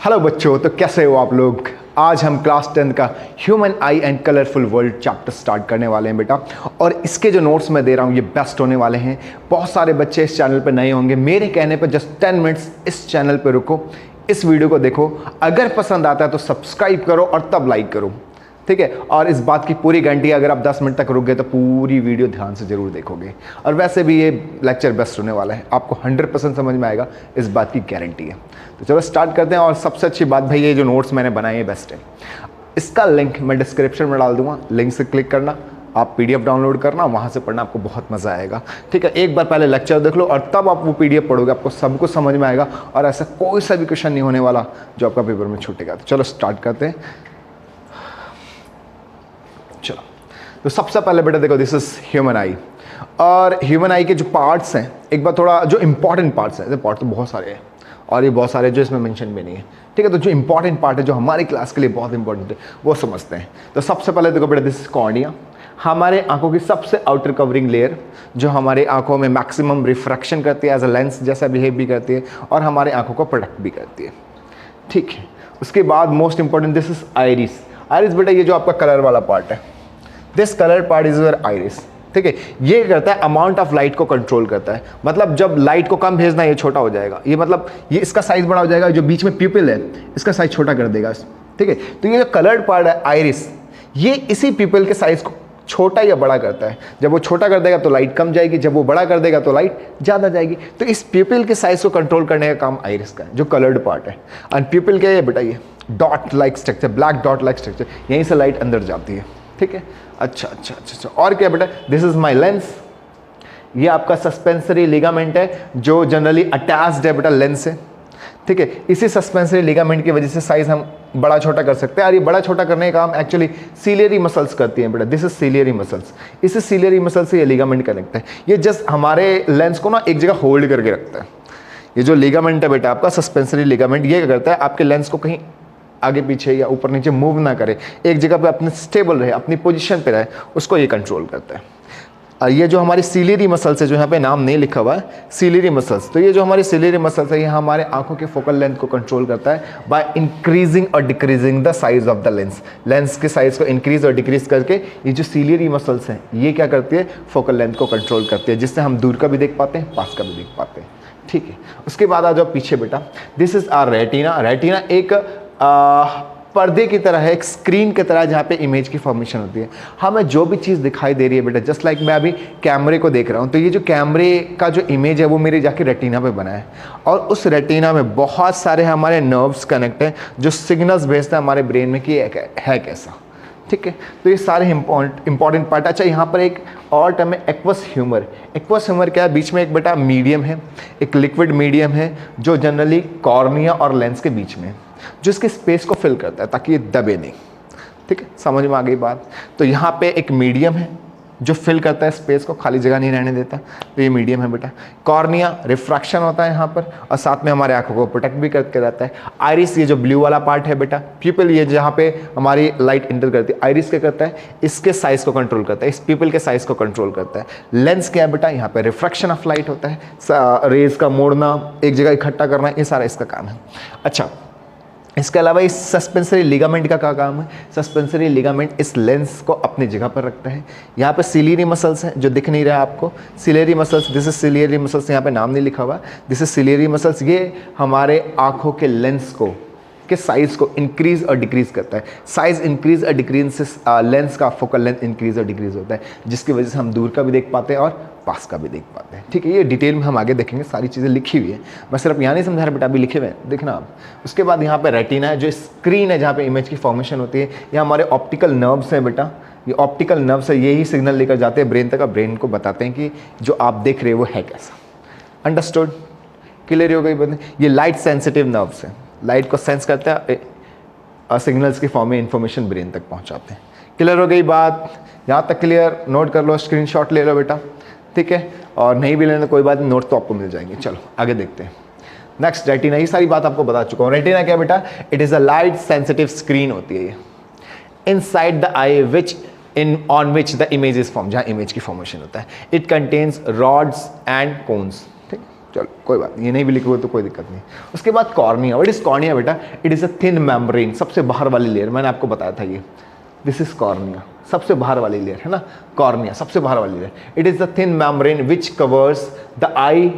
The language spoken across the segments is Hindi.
हेलो बच्चों, तो कैसे हो आप लोग। आज हम क्लास 10 का human I and colourful world chapter start करने वाले हैं बेटा। और इसके जो नोट्स मैं दे रहा हूँ ये बेस्ट होने वाले हैं। बहुत सारे बच्चे इस चैनल पर नए होंगे, मेरे कहने पर जस्ट 10 मिनट्स इस चैनल पर रुको, इस वीडियो को देखो, अगर पसंद आता है तो सब्सक्राइब करो और तब लाइक करो, ठीक है। और इस बात की पूरी गारंटी, अगर आप 10 मिनट तक रुक गए तो पूरी वीडियो ध्यान से जरूर देखोगे। और वैसे भी ये लेक्चर बेस्ट होने वाला है, आपको 100% समझ में आएगा, इस बात की गारंटी है। तो चलो स्टार्ट करते हैं। और सबसे अच्छी बात भाई, ये जो नोट्स मैंने बनाए हैं बेस्ट है। इसका लिंक मैं डिस्क्रिप्शन में डाल दूंगा, लिंक से क्लिक करना, आप PDF डाउनलोड करना, वहाँ से पढ़ना, आपको बहुत मज़ा आएगा, ठीक है। एक बार पहले लेक्चर देख लो और तब आप वो PDF पढ़ोगे, आपको सब कुछ समझ में आएगा और ऐसा कोई सा भी क्वेश्चन नहीं होने वाला जो आपका पेपर में छूटेगा। तो चलो स्टार्ट करते हैं। चलो, तो सबसे पहले बेटा देखो, दिस इज ह्यूमन आई। और ह्यूमन आई के जो पार्ट्स हैं, एक बार थोड़ा जो इंपॉर्टेंट पार्ट्स हैं, पार्ट तो बहुत सारे हैं और ये बहुत सारे जो इसमें मेंशन भी नहीं है, ठीक है। तो जो इंपॉर्टेंट पार्ट है, जो हमारी क्लास के लिए बहुत इंपॉर्टेंट है, वो समझते हैं। तो सबसे पहले देखो बेटा, दिस इज कॉर्निया, हमारे आंखों की सबसे आउटर कवरिंग लेयर, जो हमारे आंखों में मैक्सिमम रिफ्रैक्शन करती है, एज अ लेंस जैसा बिहेव भी करती है और हमारे आंखों को प्रोटेक्ट भी करती है, ठीक है। उसके बाद most important, this is iris. Iris बेटा ये जो आपका कलर वाला पार्ट है, this colour part is your iris, ठीक है। ये करता है अमाउंट ऑफ लाइट को कंट्रोल करता है, मतलब जब लाइट को कम भेजना ये छोटा हो जाएगा, ये मतलब ये इसका साइज बड़ा हो जाएगा, जो बीच में प्यूपिल है इसका साइज छोटा कर देगा, ठीक है। तो ये जो कलर्ड पार्ट है आइरिस, ये इसी प्यूपिल के साइज को छोटा या बड़ा करता है। जब वो छोटा कर देगा तो लाइट कम जाएगी, जब वो बड़ा कर देगा तो लाइट ज़्यादा जाएगी। तो इस प्यूपिल के साइज को कंट्रोल करने का काम आइरिस का है, जो कलर्ड पार्ट है। एंड प्यूपिल क्या है बेटा, ये dot like structure, black dot like structure, यहीं से लाइट अंदर जाती है, ठीक है। अच्छा। और क्या बेटा, दिस इज माई लेंस। ये आपका सस्पेंसरी लिगामेंट है जो जनरली अटैच्ड है बेटा लेंस से, ठीक है। इसी सस्पेंसरी लिगामेंट की वजह से साइज हम बड़ा छोटा कर सकते हैं। और ये बड़ा छोटा करने का काम एक्चुअली सीलियरी मसल्स करती हैं बेटा, दिस इज सीलियरी मसल्स। इसी सीलियरी मसल से ये लिगामेंट कनेक्ट है। ये जस्ट हमारे लेंस को ना एक जगह होल्ड करके रखता है। ये जो लिगामेंट है बेटा आपका सस्पेंसरी लिगामेंट, ये क्या करता है, आपके लेंस को कहीं आगे पीछे या ऊपर नीचे मूव ना करे, एक जगह पे अपने स्टेबल रहे, अपनी पोजीशन पे रहे, उसको ये कंट्रोल करता है। और ये जो हमारी सीलियरी मसल्स है, जो यहाँ पे नाम नहीं लिखा हुआ है, सीलियरी मसल्स, तो ये जो हमारी सीलियरी मसल्स है, ये हमारे आंखों के फोकल लेंथ को कंट्रोल करता है बाय इंक्रीजिंग और decreasing the size of the lens. Lens के साइज को इंक्रीज और डिक्रीज करके ये जो सीलियरी मसल्स हैं, ये क्या करती है, फोकल लेंथ को कंट्रोल करती है, जिससे हम दूर का भी देख पाते हैं, पास का भी देख पाते हैं, ठीक है। उसके बाद आ जाओ पीछे बेटा, this is our retina. Retina एक पर्दे की तरह है, एक स्क्रीन की तरह, जहाँ पे इमेज की फॉर्मेशन होती है। हमें जो भी चीज़ दिखाई दे रही है बेटा, जस्ट लाइक मैं अभी कैमरे को देख रहा हूँ, तो ये जो कैमरे का जो इमेज है वो मेरे जाके रेटिना पे बना है। और उस रेटिना में बहुत सारे हमारे नर्व्स कनेक्ट हैं जो सिग्नल्स भेजते हैं हमारे ब्रेन में कि है कैसा, ठीक है। तो ये सारे इंपॉर्टेंट पार्ट। अच्छा, यहाँ पर एक और टर्म है एक्वस ह्यूमर। एक्वस ह्यूमर क्या है, बीच में एक बेटा मीडियम है, एक लिक्विड मीडियम है जो जनरली कॉर्निया और लेंस के बीच में है, जो इसके स्पेस को फिल करता है ताकि ये दबे नहीं, ठीक है। समझ में आ गई बात। तो यहाँ पे एक मीडियम है जो फिल करता है स्पेस को, खाली जगह नहीं रहने देता, तो ये मीडियम है बेटा। कॉर्निया रिफ्रैक्शन होता है यहाँ पर, और साथ में हमारे आंखों को प्रोटेक्ट भी करके रहता है। आइरिस ये जो ब्लू वाला पार्ट है बेटा, प्यूपिल ये जहाँ पे हमारी लाइट इंटर करती है, आइरिस क्या करता है, इसके साइज को कंट्रोल करता है, इस प्यूपिल के साइज को कंट्रोल करता है। लेंस क्या है बेटा, यहाँ पे रिफ्रैक्शन ऑफ लाइट होता है, रेज का मोड़ना, एक जगह इकट्ठा करना, ये सारा इसका काम है। अच्छा, इसके अलावा इस सस्पेंसरी लिगामेंट का क्या काम है, सस्पेंसरी लिगामेंट इस लेंस को अपनी जगह पर रखता है। यहाँ पे सिलियरी मसल्स हैं जो दिख नहीं रहा आपको, ciliary muscles, this is ciliary muscles, यहाँ पे नाम नहीं लिखा हुआ, दिस इज सिलियरी मसल्स। ये हमारे आंखों के लेंस को के साइज को इंक्रीज और डिक्रीज करता है। साइज इंक्रीज और डिक्रीज से लेंस का फोकल लेंथ इंक्रीज और डिक्रीज होता है, जिसकी वजह से हम दूर का भी देख पाते हैं और पास का भी देख पाते हैं, ठीक है। ये डिटेल में हम आगे देखेंगे, सारी चीज़ें लिखी हुई है, मैं सिर्फ यहाँ नहीं समझा रहा बेटा, अभी लिखे हुए हैं, देखना आप। उसके बाद यहाँ पे रेटिना है, जो स्क्रीन है जहाँ पे इमेज की फॉर्मेशन होती है। ये हमारे ऑप्टिकल नर्व्स हैं बेटा, ये ऑप्टिकल नर्व्स है, यही सिग्नल लेकर जाते हैं ब्रेन तक, और ब्रेन को बताते हैं कि जो आप देख रहे हो वो है कैसा। अंडरस्टूड, क्लियर हो गई बात। ये लाइट सेंसिटिव नर्व्स हैं, लाइट को सेंस करते हैं और सिग्नल्स की फॉर्म में इंफॉर्मेशन ब्रेन तक पहुंचाते हैं। क्लियर हो गई बात, यहाँ तक क्लियर, नोट कर लो, स्क्रीनशॉट ले लो बेटा, ठीक है। और नहीं भी लेना कोई बात नहीं, नोट तो आपको मिल जाएंगे। चलो आगे देखते हैं। नेक्स्ट रेटिना, ये सारी बात आपको बता चुका हूँ। रेटिना क्या बेटा, it is a light sensitive screen होती है ये inside the eye which on which the image is form, जहाँ इमेज की फॉर्मेशन होता है। It contains rods and cones, ठीक। चलो कोई बात नहीं, ये नहीं भी लिखे हुए तो कोई दिक्कत नहीं। उसके बाद कॉर्निया। व्हाट इज कॉर्निया बेटा? It is a thin membrane, सबसे बाहर वाली लेयर, मैंने आपको बताया था ये, दिस इज कॉर्निया, सबसे बाहर वाली लेयर है ना, कॉर्निया सबसे बाहर वाली layer. It is the thin membrane which covers the I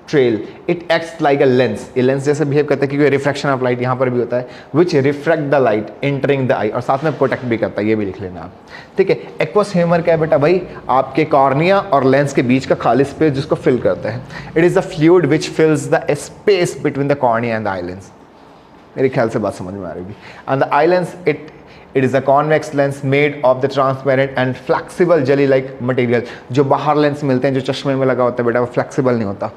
trail, it acts like a lens, ये लेंस जैसे बिहेव करता है क्योंकि रिफ्रैक्शन ऑफ लाइट यहाँ पर भी होता है, which refract the light entering the eye, और साथ में प्रोटेक्ट भी करता है, ये भी लिख लेना आप, ठीक है। एक्वस ह्यूमर क्या है बेटा? भाई आपके कॉर्निया और लेंस के बीच का खाली स्पेस जिसको फिल करता है। It is the fluid which फिल्स the space between the cornea and the eye lens. मेरे ख्याल से बात समझ में आ रही होगी। And the eye lens it is a convex lens made of the transparent and flexible jelly like material. जो बाहर लेंस मिलते हैं जो चश्मे में लगा होता है बेटा, वो फ्लेक्सिबल नहीं होता,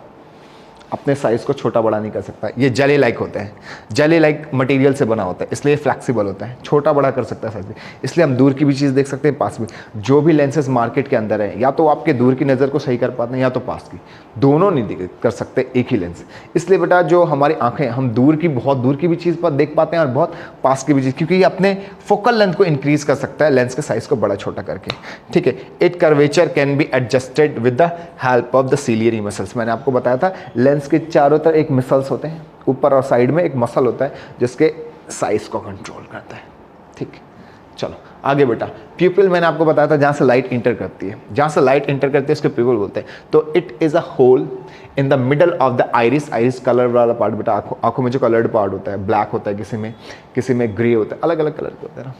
अपने साइज़ को छोटा बड़ा नहीं कर सकता, ये जेली लाइक होते हैं, जेली लाइक मटेरियल से बना होता है, इसलिए फ्लेक्सिबल होता है, छोटा बड़ा कर सकता है साइज, इसलिए हम दूर की भी चीज़ देख सकते हैं, पास भी। जो भी लेंसेज मार्केट के अंदर है, या तो आपके दूर की नज़र को सही कर पाते हैं या तो पास की, दोनों नहीं कर सकते एक ही लेंस। इसलिए बेटा जो हमारी आंखें, हम दूर की, बहुत दूर की भी चीज़ पर देख पाते हैं और बहुत पास की भी चीज़, क्योंकि ये अपने फोकल लेंथ को इंक्रीज कर सकता है, लेंस के साइज़ को बड़ा छोटा करके, ठीक है। It curvature can be adjusted with the help of the ciliary muscles. मैंने आपको बताया था लेंस के चारों तरफ एक मसल्स होते हैं, ऊपर और साइड में एक मसल होता है जिसके साइज को कंट्रोल करता है, ठीक। चलो आगे बेटा, प्यूपिल मैंने आपको बताया था जहाँ से लाइट इंटर करती है, जहाँ से लाइट इंटर करती है उसके प्यूपिल बोलते हैं। तो it is a hole in the middle of the iris, iris colour वाला पार्ट बेटा, आंखों में जो कलर्ड पार्ट होता है, ब्लैक होता है किसी में ग्रे होता है, अलग अलग कलर के होते हैं ना,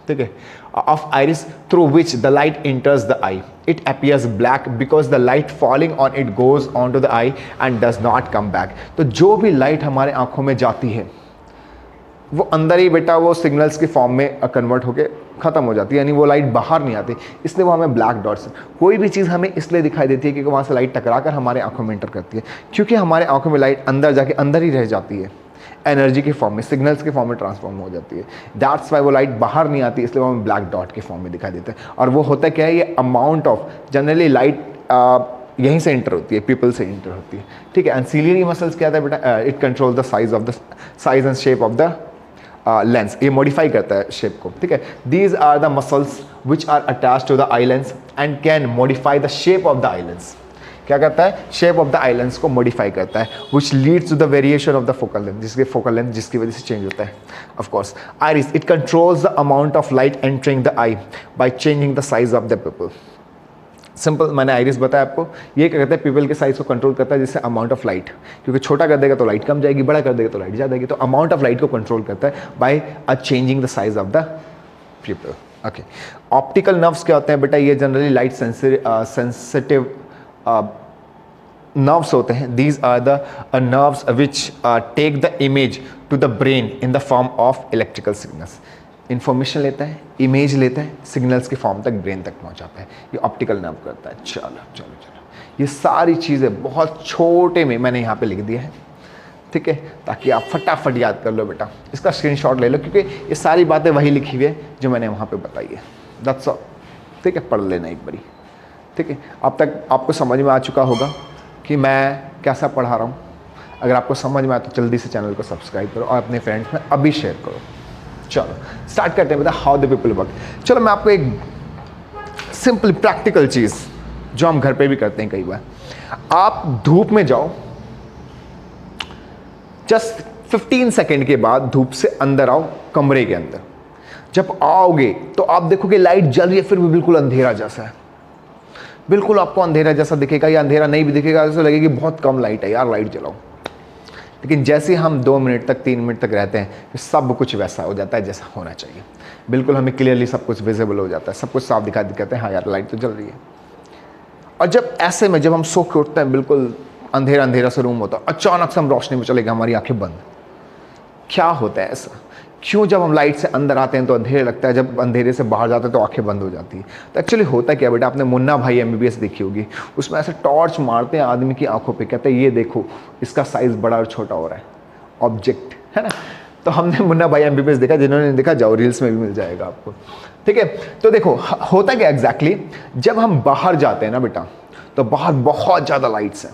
ठीक है, of iris through which the light enters the eye. It appears black because the light falling on it goes on to the eye and does not come back. तो जो भी लाइट हमारे आंखों में जाती है वो अंदर ही बेटा वो सिग्नल्स की फॉर्म में कन्वर्ट होकर ख़त्म हो जाती है, यानी वो लाइट बाहर नहीं आती, इसलिए वो हमें ब्लैक डॉट्स। कोई भी चीज़ हमें इसलिए दिखाई देती है क्योंकि वहाँ से लाइट टकरा कर हमारे आंखों में इंटर करती है, क्योंकि हमारे आंखों में लाइट अंदर जाके अंदर ही रह जाती है, एनर्जी के फॉर्म में, सिग्नल्स के फॉर्म में ट्रांसफॉर्म हो जाती है। दैट्स वाई वो लाइट बाहर नहीं आती, इसलिए वो हमें ब्लैक डॉट के फॉर्म में दिखाई देता है। और वो होता क्या है, ये अमाउंट ऑफ जनरली लाइट यहीं से इंटर होती है, पीपल से इंटर होती है, ठीक है। एंड सीलियरी मसल्स क्या था बेटा? It control the size and shape of the lens, ये मॉडिफाई करता है शेप को, ठीक है। These are the muscles which are attach to the eye lens and can modify the shape of the eye lens. क्या करता है? Shape of the eye lens को मॉडिफाई करता है, which leads to the variation of the focal length, जिसके फोकल लेंथ जिसकी वजह से चेंज होता है। Of course iris, it controls the amount of light entering the I by changing the size of the people. Simple, मैंने आइरिस बताया आपको, ये क्या करता है? पीपल के साइज को कंट्रोल करता है, जिससे अमाउंट ऑफ लाइट, क्योंकि छोटा कर देगा तो लाइट कम जाएगी, बड़ा कर देगा तो लाइट ज़्यादा जाएगी, तो अमाउंट ऑफ लाइट को कंट्रोल करता है by changing the size of the people. Okay, optical nerves क्या होते हैं बेटा? ये जनरली लाइट सेंसिटिव नर्व्स होते हैं। These are the nerves which take the image to the brain in the form of electrical signals. Information लेता है, इमेज लेता है, सिग्नल्स की फॉर्म तक ब्रेन तक पहुंचाता है, ये ऑप्टिकल नर्व करता है। चलो चलो चलो, ये सारी चीज़ें बहुत छोटे में मैंने यहाँ पे लिख दिया है, ठीक है, ताकि आप फटाफट याद कर लो बेटा। इसका स्क्रीनशॉट ले लो, क्योंकि ये सारी बातें वही लिखी हुई है जो मैंने वहाँ पे बताई है। दैट्स ऑल, ठीक है, पढ़ लेना एक बारी, ठीक है। अब तक आपको समझ में आ चुका होगा कि मैं कैसा पढ़ा रहा हूँ। अगर आपको समझ में आए तो जल्दी से चैनल को सब्सक्राइब करो और अपने फ्रेंड्स में अभी शेयर करो। चलो स्टार्ट करते हैं बेटा, हाउ द पीपल वर्क। चलो मैं आपको एक सिंपल प्रैक्टिकल चीज़ जो हम घर पे भी करते हैं कई बार, आप धूप में जाओ, जस्ट 15 सेकेंड के बाद धूप से अंदर आओ कमरे के अंदर। जब आओगे तो आप देखोगे लाइट जल रही है, फिर भी बिल्कुल अंधेरा जैसा है, बिल्कुल आपको अंधेरा जैसा दिखेगा, या अंधेरा नहीं भी दिखेगा, ऐसा लगेगा कि बहुत कम लाइट है, यार लाइट जलाओ। लेकिन जैसे हम 2 मिनट तक 3 मिनट तक रहते हैं, फिर सब कुछ वैसा हो जाता है जैसा होना चाहिए, बिल्कुल हमें क्लियरली सब कुछ विजिबल हो जाता है, सब कुछ साफ दिखाई देते हैं, हाँ यार लाइट तो जल रही है। और जब ऐसे में जब हम सो के उठते हैं, बिल्कुल अंधेरा अंधेरा सा रूम होता है, अचानक से हम रोशनी में चले गए, हमारी आंखें बंद। क्या होता है ऐसा? क्यों? जब हम लाइट से अंदर आते हैं तो अंधेरे लगता है, जब अंधेरे से बाहर जाते हैं तो आंखें बंद हो जाती है। तो एक्चुअली होता क्या बेटा, आपने मुन्ना भाई MBBS देखी होगी, उसमें ऐसे टॉर्च मारते हैं आदमी की आंखों पे, कहते हैं ये देखो इसका साइज बड़ा और छोटा हो रहा है, ऑब्जेक्ट है ना। तो हमने मुन्ना भाई MBBS देखा, जिन्होंने नहीं देखा जाओ, रील्स में भी मिल जाएगा आपको, ठीक है। तो देखो होता क्या एग्जैक्टली, जब हम बाहर जाते हैं ना बेटा, तो बाहर बहुत ज़्यादा लाइट्स हैं,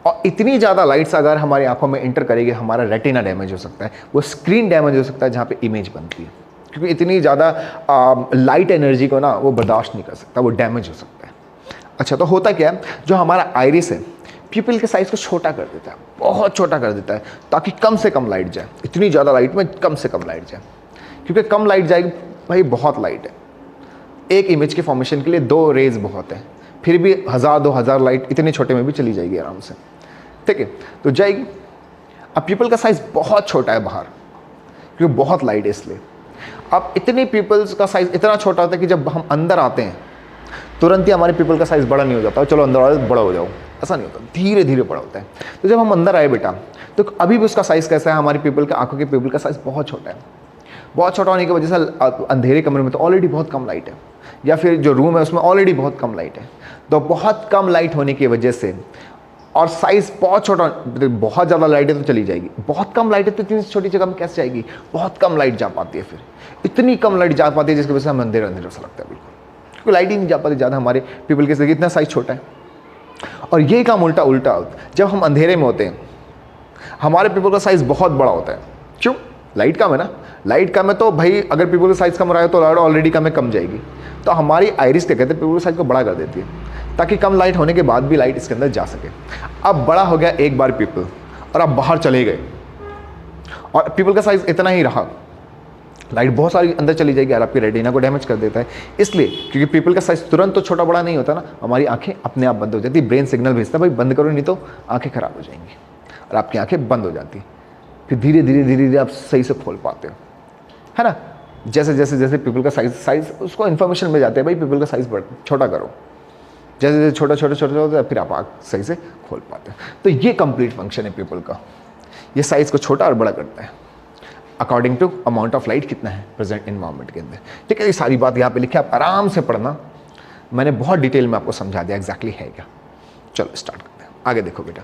और इतनी ज़्यादा लाइट्स अगर हमारी आंखों में इंटर करेगी, हमारा रेटिना डैमेज हो सकता है, वो स्क्रीन डैमेज हो सकता है जहाँ पे इमेज बनती है, क्योंकि इतनी ज़्यादा लाइट एनर्जी को ना वो बर्दाश्त नहीं कर सकता, वो डैमेज हो सकता है। अच्छा, तो होता क्या है, जो हमारा आइरिस है प्यूपिल के साइज को छोटा कर देता है, बहुत छोटा कर देता है, ताकि कम से कम लाइट जाए, इतनी ज़्यादा लाइट में कम से कम लाइट जाए, क्योंकि कम लाइट जाएगी भाई, बहुत लाइट है, एक इमेज के फॉर्मेशन के लिए 2 रेज बहुत है, फिर भी 1000-2000 लाइट इतने छोटे में भी चली जाएगी आराम से, ठीक है, तो जाएगी। अब प्यूपिल का साइज बहुत छोटा है बाहर, क्योंकि बहुत लाइट है इसलिए। अब इतनी प्यूपिल्स का साइज इतना छोटा होता है कि जब हम अंदर आते हैं तुरंत ही हमारे प्यूपिल का साइज बड़ा नहीं हो जाता, चलो अंदर आओ बड़ा हो जाओ, ऐसा नहीं होता, धीरे धीरे बड़ा होता है। तो जब हम अंदर आए बेटा, तो अभी भी उसका साइज कैसा है, हमारी प्यूपिल का, आंखों के प्यूपिल का साइज बहुत छोटा है। बहुत छोटा होने की वजह से अंधेरे कमरे में तो ऑलरेडी बहुत कम लाइट है, या फिर जो रूम है उसमें ऑलरेडी बहुत कम लाइट है, तो बहुत कम लाइट होने की वजह से, और साइज बहुत छोटा, बहुत ज़्यादा लाइट है तो चली जाएगी, बहुत कम लाइट है तो इतनी छोटी जगह में कैसे जाएगी, बहुत कम लाइट जा पाती है, फिर इतनी कम लाइट जा पाती है जिसकी वजह से हमें अंधेरा अंधेरा सा लगता है बिल्कुल, क्योंकि लाइट ही नहीं जा पाती ज़्यादा हमारे पीपल के, इतना साइज छोटा है। और ये काम उल्टा होता है, जब हम अंधेरे में होते हैं हमारे पीपल का साइज बहुत बड़ा होता है, क्यों, लाइट कम है ना, लाइट कम है तो भाई अगर पीपल का साइज कम रहा है तो लाइट ऑलरेडी कम जाएगी, तो हमारी आइरिस क्या कहते हैं, पीपल के साइज को बड़ा कर देती है, ताकि कम लाइट होने के बाद भी लाइट इसके अंदर जा सके। अब बड़ा हो गया एक बार पीपल, और अब बाहर चले गए, और पीपल का साइज इतना ही रहा, लाइट बहुत सारी अंदर चली जाएगी और आपकी रेटिना को डैमेज कर देता है, इसलिए क्योंकि पीपल का साइज तुरंत तो छोटा बड़ा नहीं होता ना, हमारी आंखें अपने आप बंद हो जाती है, ब्रेन सिग्नल भेजता है भाई बंद करो नहीं तो आंखें खराब हो जाएंगी, और आपकी आंखें बंद हो जाती है, फिर धीरे धीरे आप सही से खोल पाते हो, है ना। जैसे जैसे जैसे पीपल का साइज उसको इन्फॉर्मेशन मिल जाती है भाई पीपल का साइज छोटा करो, जैसे जैसे छोटा होता है फिर आप आँख सही से खोल पाते हो। तो ये कंप्लीट फंक्शन है पीपल का, ये साइज को छोटा और बड़ा करता है according to amount of light कितना है प्रेजेंट इन्वायरमेंट के अंदर, ठीक है। ये सारी बात यहाँ पे लिखी, आप आराम से पढ़ना, मैंने बहुत डिटेल में आपको समझा दिया एग्जैक्टली है क्या। चलो स्टार्ट करते हैं, आगे देखो बेटा।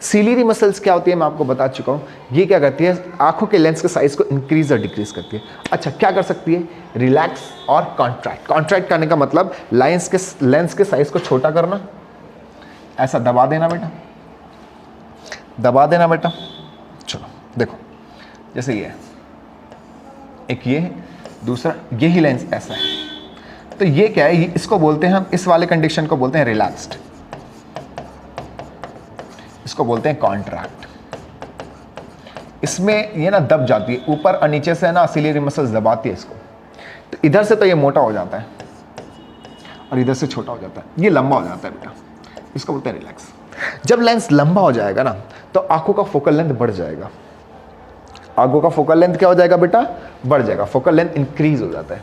सीलियरी मसल्स क्या होती है मैं आपको बता चुका हूँ, ये क्या करती है, आंखों के लेंस के साइज को इंक्रीज और डिक्रीज करती है। अच्छा क्या कर सकती है, रिलैक्स और कॉन्ट्रैक्ट। कॉन्ट्रैक्ट करने का मतलब लेंस के साइज को छोटा करना, ऐसा दबा देना बेटा, दबा देना बेटा। चलो देखो जैसे ये है, एक ये है, दूसरा यही लेंस ऐसा है, तो ये क्या है, इसको बोलते हैं हम, इस वाले कंडीशन को बोलते हैं रिलैक्स्ड, इसको बोलते हैं कॉन्ट्रैक्ट। इसमें ये ना दब जाती है ऊपर और नीचे से ना, सिलियरी मसल्स दबाती है इसको, तो इधर से तो ये मोटा हो जाता है और इधर से छोटा हो जाता है, ये लंबा हो जाता है बेटा, इसको बोलते हैं रिलैक्स। जब लेंस लंबा हो जाएगा ना तो आंखों का फोकल लेंथ बढ़ जाएगा, आंखों का फोकल लेंथ क्या हो जाएगा बेटा, बढ़ जाएगा, फोकल लेंथ इंक्रीज हो जाता है।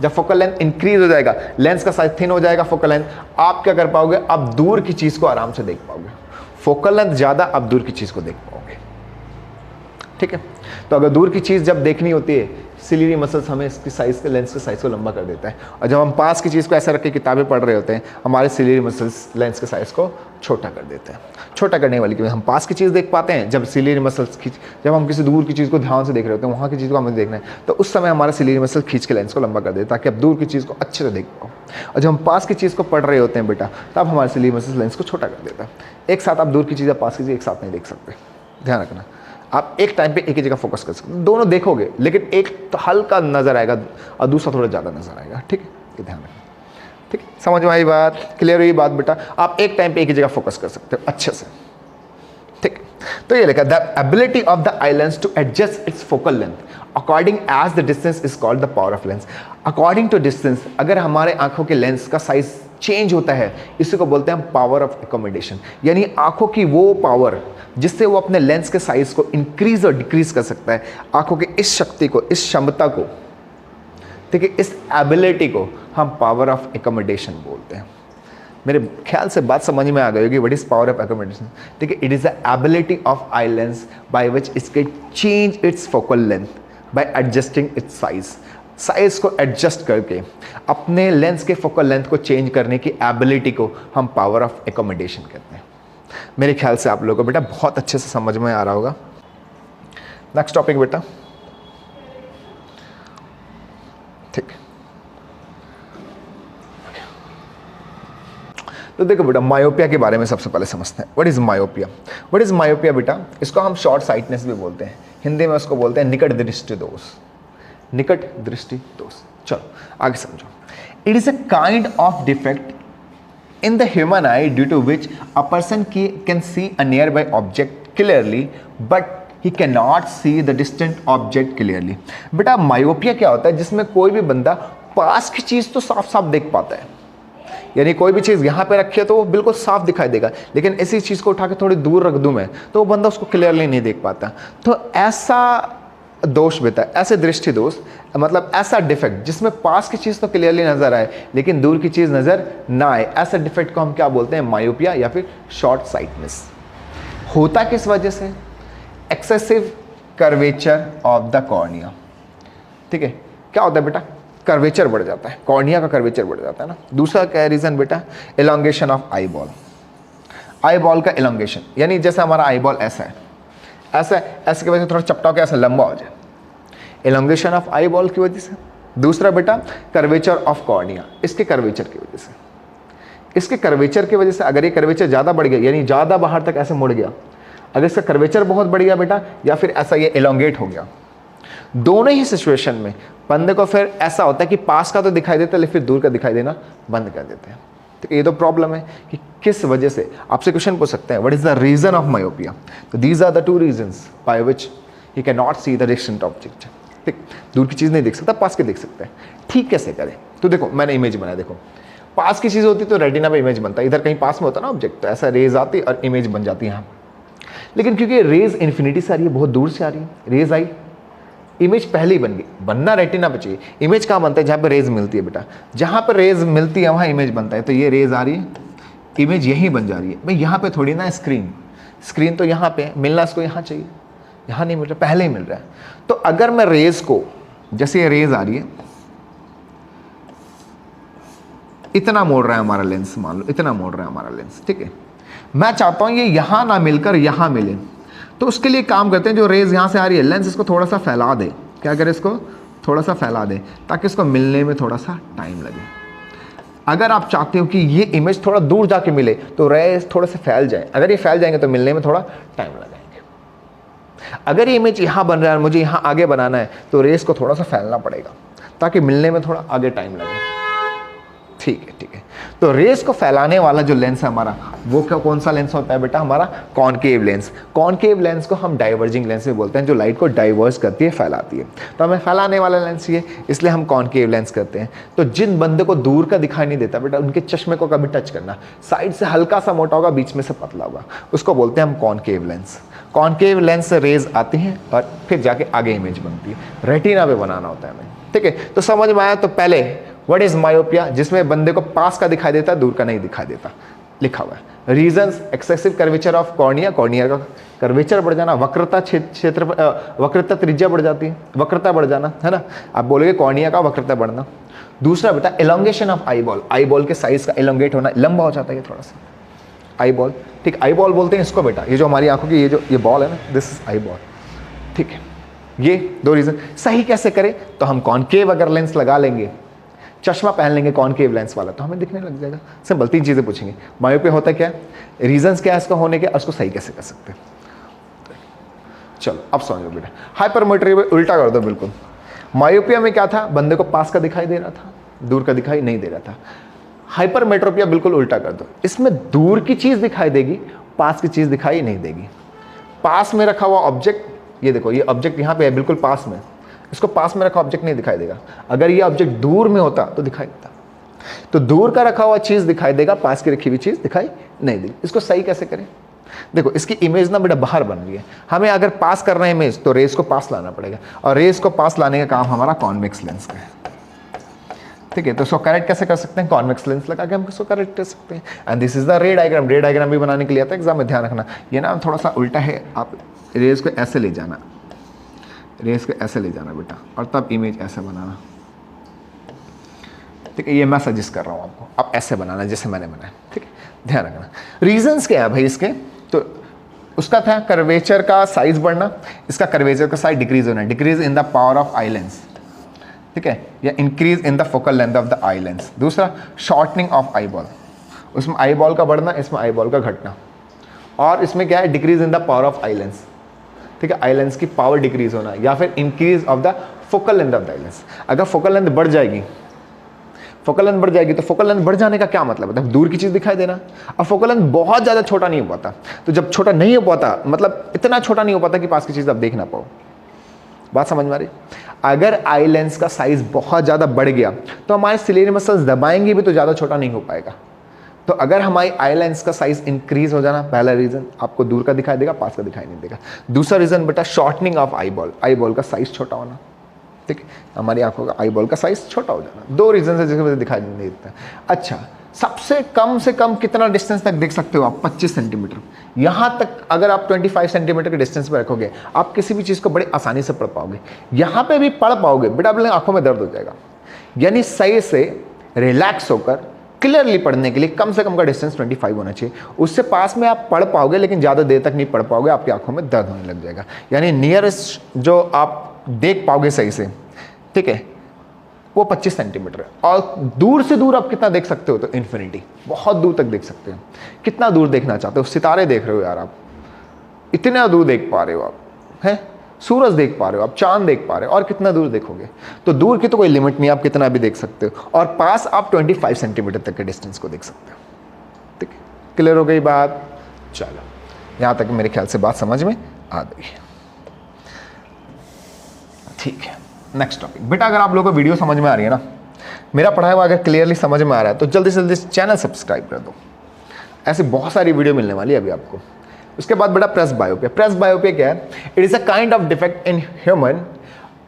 जब फोकल लेंथ इंक्रीज हो जाएगा, लेंस का साइज थिन हो जाएगा, फोकल लेंथ, आप क्या कर पाओगे, आप दूर की चीज को आराम से देख पाओगे, फोकल लेंथ ज्यादा, आप दूर की चीज को देख पाओगे, ठीक है। तो अगर दूर की चीज जब देखनी होती है, सिलियरी मसल्स हमें इसकी साइज के लेंस के साइज को लंबा कर देता है, और जब हम पास की चीज को ऐसा रख के किताबें पढ़ रहे होते हैं, हमारे सिलियरी मसल्स लेंस के साइज को छोटा कर देते हैं। छोटा करने वाली क्योंकि हम पास की चीज देख पाते हैं, जब सिलियरी मसल्स जब हम किसी दूर की चीज को ध्यान से देख रहे होते हैं, वहां की चीज को हमें देखना है, तो उस समय हमारा सिलियरी मसल खींच के लेंस को लंबा कर देता है, ताकि आप दूर की चीज को अच्छे से देख पाओ। और जब हम पास की चीज को पढ़ रहे होते हैं बेटा, तब हमारे सिलियरी मसल लेंस को छोटा कर देता है। एक साथ आप दूर की चीज या पास की चीज एक साथ नहीं देख सकते, ध्यान रखना। आप एक टाइम पे एक ही जगह फोकस कर सकते, दोनों देखोगे लेकिन एक तो हल्का नजर आएगा और दूसरा थोड़ा ज़्यादा नजर आएगा, ठीक है, ये ध्यान रखना, ठीक है। समझ में आई बात, क्लियर हुई बात बेटा। आप एक टाइम पे एक ही जगह फोकस कर सकते हो अच्छे से, ठीक। तो ये लिखा, the ability of the eye lens to adjust its focal length according as the distance is called the power of lens. According to distance, अगर हमारे आंखों के लेंस का साइज चेंज होता है, इसी को बोलते हैं पावर ऑफ एकोमोडेशन, यानी आंखों की वो पावर जिससे वो अपने लेंस के साइज को इंक्रीज और डिक्रीज कर सकता है। आंखों की इस शक्ति को, इस क्षमता को, ठीक है, इस एबिलिटी को हम पावर ऑफ एकोमोडेशन बोलते हैं। मेरे ख्याल से बात समझ में आ गई होगी, what is power of accommodation, ठीक है। It is the ability of eye lens by which it can change it's focal length bye adjusting it's size. Size को एडजस्ट करके अपने लेंस के फोकल लेंथ को चेंज करने की एबिलिटी को हम पावर ऑफ एकोमोडेशन कहते हैं। मेरे ख्याल से आप लोगों को बेटा बहुत अच्छे से समझ में आ रहा होगा। नेक्स्ट टॉपिक बेटा, ठीक। तो देखो बेटा, मायोपिया के बारे में सबसे पहले समझते हैं। What is myopia? What is myopia बेटा? इसको हम शॉर्ट साइटनेस भी बोलते हैं, हिंदी में उसको बोलते हैं निकट दृष्टि दोष, निकट दृष्टि दोष। चलो आगे समझो। It is a kind of defect in the human eye due to which a person can see a nearby object clearly but he cannot see the distant object clearly। बेटा मायोपिया क्या होता है, जिसमें कोई भी बंदा पास की चीज़ तो साफ साफ देख पाता है, यानी कोई भी चीज़ यहाँ पे रखी है तो वो बिल्कुल साफ दिखाई देगा, लेकिन ऐसी चीज़ को उठा के थोड़ी दूर रख दूँ मैं तो वो बंदा उसको क्लियरली नहीं देख पाता। तो ऐसा दोष बेटा, ऐसे दृष्टि दोष मतलब ऐसा डिफेक्ट जिसमें पास की चीज़ तो क्लियरली नज़र आए लेकिन दूर की चीज़ नज़र ना आए, ऐसे डिफेक्ट को हम क्या बोलते हैं, मायोपिया या फिर शॉर्ट साइटनेस। होता किस वजह से, excessive curvature of the cornea. ठीक है, क्या होता है बेटा, कर्वेचर बढ़ जाता है, कॉर्निया का कर्वेचर बढ़ जाता है ना। दूसरा क्या रीज़न बेटा, elongation of eye ball. Eye ball का एलोंगेशन, यानी जैसे हमारा आई बॉल ऐसा है, ऐसे की वजह से थोड़ा चपटा होकर ऐसा लंबा हो जाए, एलोंगेशन ऑफ आई बॉल की वजह से। दूसरा बेटा कर्वेचर ऑफ कॉर्निया, इसके कर्वेचर की वजह से, इसके कर्वेचर की वजह से अगर ये कर्वेचर ज़्यादा बढ़ गया यानी ज़्यादा बाहर तक ऐसे मुड़ गया, अगर इसका कर्वेचर बहुत बढ़ गया बेटा, या फिर ऐसा ये एलोंगेट हो गया, दोनों ही सिचुएशन में बंदे को फिर ऐसा होता है कि पास का तो दिखाई देता है लेकिन फिर दूर का दिखाई देना बंद कर देते हैं। तो ये तो प्रॉब्लम है कि किस वजह से, आपसे क्वेश्चन पूछ सकते हैं what is the reason of myopia. तो these are the two reasons by which he can not see the distant object. ठीक, दूर की चीज़ नहीं देख सकता, पास की देख सकता है। ठीक कैसे करें, तो देखो मैंने इमेज बनाया, देखो पास की चीज़ होती तो रेटिना पे इमेज बनता है, इधर कहीं पास में होता ना ऑब्जेक्ट तो ऐसा रेज आती और इमेज बन जाती है यहाँ। लेकिन क्योंकि रेज इन्फिनिटी से आ रही है, बहुत दूर से आ रही है, रेज आई, इमेज पहले ही बन गई। बनना रेटिना पे चाहिए, इमेज कहाँ बनता है, जहाँ पे रेज मिलती है बेटा, जहाँ पर रेज मिलती है वहाँ इमेज बनता है। तो ये रेज आ रही है, इमेज यहीं बन जा रही है भाई, यहाँ पे थोड़ी ना स्क्रीन तो यहाँ पे मिलना इसको यहाँ चाहिए, यहाँ नहीं मिल रहा, पहले ही मिल रहा है। तो अगर मैं रेज को, जैसे ये रेज आ रही है, इतना मोड़ रहा है हमारा लेंस, मान लो इतना मोड़ रहा है हमारा लेंस, ठीक है, मैं चाहता हूँ ये यहाँ ना मिलकर यहाँ मिले, तो उसके लिए काम करते हैं, जो रेज यहाँ से आ रही है लेंस इसको थोड़ा सा फैला दे, क्या करे, इसको थोड़ा सा फैला दे ताकि इसको मिलने में थोड़ा सा टाइम लगे। अगर आप चाहते हो कि ये इमेज थोड़ा दूर जाके मिले तो रेज थोड़े से फैल जाए, अगर ये फैल जाएंगे तो मिलने में थोड़ा टाइम लगाएंगे। अगर ये इमेज यहाँ बन रहा है और मुझे यहाँ आगे बनाना है तो रेज को थोड़ा सा फैलना पड़ेगा ताकि मिलने में थोड़ा आगे टाइम लगे। ठीक है, ठीक है। तो रेज को फैलाने वाला जो लेंस है हमारा, वो क्या, कौन सा लेंस होता है बेटा, हमारा कॉनकेव लेंस। कॉनकेव लेंस को हम डाइवर्जिंग लेंस भी बोलते हैं, जो लाइट को डाइवर्स करती है, फैलाती है। तो हमें फैलाने वाला लेंस चाहिए, इसलिए हम कॉनकेव लेंस करते हैं। तो जिन बंदे को दूर का दिखाई नहीं देता बेटा, उनके चश्मे को कभी टच करना, साइड से हल्का सा मोटा होगा, बीच में से पतला होगा, उसको बोलते हैं हम कॉनकेव लेंस। कॉनकेव लेंस से रेज आती हैं और फिर जाके आगे इमेज बनती है, रेटिना पे बनाना होता है हमें। ठीक है, तो समझ में आया। तो पहले व्हाट इज मायोपिया, जिसमें बंदे को पास का दिखाई देता, दूर का नहीं दिखाई देता, लिखा हुआ है। Reasons, excessive curvature of cornea, cornea का कर्वेचर बढ़ जाना, वक्रता क्षेत्र, वक्रता त्रिज्या बढ़ जाती है, वक्रता बढ़ जाना, है ना, आप बोलोगे कॉर्निया का वक्रता बढ़ना। दूसरा बेटा elongation of eye ball, eye ball के साइज का एलोंगेट होना, लंबा हो जाता है ये थोड़ा सा आई बॉल। ठीक, आई बॉल बोलते हैं इसको बेटा, ये जो हमारी आंखों की ये बॉल है ना, दिस इज आई बॉल। ठीक है, ये दो रीजन। सही कैसे करें, तो हम कॉनकेव अगर लेंस लगा लेंगे, चश्मा पहन लेंगे कॉनकेव लेंस वाला, तो हमें दिखने लग जाएगा। सिंपल, तीन चीजें पूछेंगे, मायोपिया होता क्या है, रीजंस क्या है इसका होने के, उसको सही कैसे कर सकते हैं। चलो अब समझो बेटा, हाइपरमेट्रोपिया उल्टा कर दो बिल्कुल। मायोपिया में क्या था, बंदे को पास का दिखाई दे रहा था, दूर का दिखाई नहीं दे रहा था। हाइपरमेट्रोपिया बिल्कुल उल्टा कर दो, इसमें दूर की चीज दिखाई देगी, पास की चीज दिखाई नहीं देगी। पास में रखा हुआ ऑब्जेक्ट, ये देखो ये ऑब्जेक्ट यहाँ पे है बिल्कुल पास में, इसको पास में रखा ऑब्जेक्ट नहीं दिखाई देगा। अगर ये ऑब्जेक्ट दूर में होता तो दिखाई देता। तो दूर का रखा हुआ चीज दिखाई देगा, पास की रखी हुई चीज दिखाई नहीं देगी। इसको सही कैसे करें, देखो इसकी इमेज ना बेटा बाहर बन रही है, हमें अगर पास करना है इमेज तो रेस को पास लाना पड़ेगा, और रेस को पास लाने का काम हमारा कॉन्वेक्स लेंस का है। ठीक है, तो इसको करेक्ट कैसे कर सकते हैं, कॉन्वेक्स लेंस लगा के हम इसको करेक्ट कर सकते हैं। एंड दिस इज द रे डायग्राम। रे डायग्राम भी बनाने के लिए आता है एग्जाम में, ध्यान रखना। ये ना थोड़ा सा उल्टा है, आप रेस को ऐसे ले जाना, रेस को ऐसे ले जाना बेटा, और तब इमेज ऐसे बनाना। ठीक है, ये मैं सजेस्ट कर रहा हूँ आपको, आप ऐसे बनाना जैसे मैंने बनाया। ठीक है, ध्यान रखना। रीजंस क्या है भाई इसके, तो उसका था कर्वेचर का साइज बढ़ना, इसका कर्वेचर का साइज डिक्रीज होना, decrease in the power of eye lens. ठीक है, या increase in the focal length of the eye lens. दूसरा शॉर्टनिंग ऑफ आई बॉल, उसमें आई बॉल का बढ़ना, इसमें आई बॉल का घटना। और इसमें क्या है, decrease in the power of eye lens. ठीक है, आई लेंस की पावर डिक्रीज होना, या फिर increase of the focal length of the eye lens. अगर फोकल लेंथ बढ़ जाएगी, फोकल लेंथ बढ़ जाएगी तो फोकल लेंथ बढ़ जाने का क्या मतलब है, दूर की चीज दिखाई देना। अब फोकल लेंथ बहुत ज्यादा छोटा नहीं हो पाता, तो जब छोटा नहीं हो पाता मतलब इतना छोटा नहीं हो पाता कि पास की चीज आप देख ना पाओ। बात समझ में आ रही? अगर आई लेंस का साइज बहुत ज्यादा बढ़ गया तो हमारे सिलियरी मसल्स दबाएंगे भी तो ज्यादा छोटा नहीं हो पाएगा। तो अगर हमारी आई लेंस का साइज इंक्रीज हो जाना, पहला रीजन आपको दूर का दिखाई देगा, पास का दिखाई नहीं देगा। दूसरा रीजन बेटा शॉर्टनिंग ऑफ आई बॉल का साइज छोटा होना। ठीक है, हमारी आंखों का आई बॉल का साइज छोटा हो जाना, दो रीजन है जिसकी वजह से दिखाई नहीं देता। अच्छा, सबसे कम से कम कितना डिस्टेंस तक देख सकते हो आप? 25 सेंटीमीटर। यहां तक अगर आप 25 सेंटीमीटर के डिस्टेंस पे रखोगे आप किसी भी चीज को बड़ी आसानी से पढ़ पाओगे। यहां पे भी पढ़ पाओगे बेटा, अपने आंखों में दर्द हो जाएगा। यानी सही से रिलैक्स होकर क्लियरली पढ़ने के लिए कम से कम का डिस्टेंस 25 होना चाहिए। उससे पास में आप पढ़ पाओगे लेकिन ज़्यादा देर तक नहीं पढ़ पाओगे, आपकी आंखों में दर्द होने लग जाएगा। यानी नियरेस्ट जो आप देख पाओगे सही से, ठीक है, वो 25 सेंटीमीटर है। और दूर से दूर आप कितना देख सकते हो? तो इन्फिनिटी, बहुत दूर तक देख सकते हो। कितना दूर देखना चाहते हो? सितारे देख रहे हो यार आप, इतना दूर देख पा रहे हो आप, हैं? सूरज देख पा रहे हो आप, चांद देख पा रहे हो, और कितना दूर देखोगे? तो दूर की तो कोई लिमिट नहीं, आप कितना भी देख सकते हो। और पास आप 25 सेंटीमीटर तक के डिस्टेंस को देख सकते हो। ठीक है, क्लियर हो गई बात? चलो, यहां तक मेरे ख्याल से बात समझ में आ गई। ठीक है, नेक्स्ट टॉपिक बेटा, अगर आप लोगों को वीडियो समझ में आ रही है ना, मेरा पढ़ाया हुआ अगर क्लियरली समझ में आ रहा है तो जल्दी से जल्दी चैनल सब्सक्राइब कर दो। ऐसी बहुत सारी वीडियो मिलने वाली है अभी आपको। उसके बाद बेटा प्रेस बायोपिया। प्रेस बायोपिया क्या है? It is a kind of defect in human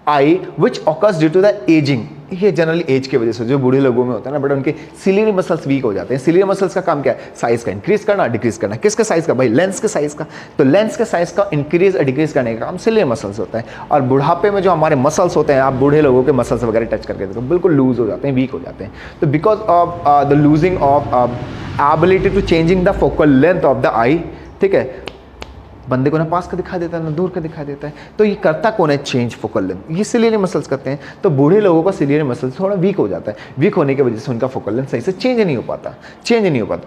eye which occurs due to the ageing. ये जनरली एज की वजह से जो बूढ़े लोगों में होता है ना बेटा, उनके सिलियरी मसल्स वीक हो जाते हैं। सिलियरी मसल्स का काम क्या है? साइज का इंक्रीज करना, डिक्रीज करना। किसके साइज का भाई? लेंस के साइज का। तो लेंस के साइज का इंक्रीज और डिक्रीज करने का काम सिलियरी मसल्स होता है। और बुढ़ापे में जो हमारे मसल्स होते हैं, आप बूढ़े लोगों के मसल्स वगैरह टच करके देखो, बिल्कुल लूज हो जाते हैं, वीक हो जाते हैं। तो because of the losing of ability to changing the focal length of the eye, ठीक है, बंदे को ना पास का दिखा देता है ना दूर का दिखा देता है। तो ये करता कौन है? चेंज फोकल लेंथ, ये सिलियरी मसल्स करते हैं। तो बूढ़े लोगों का सिलियरी मसल्स थोड़ा वीक हो जाता है। वीक होने की वजह से उनका फोकल लेंथ सही से चेंज नहीं हो पाता।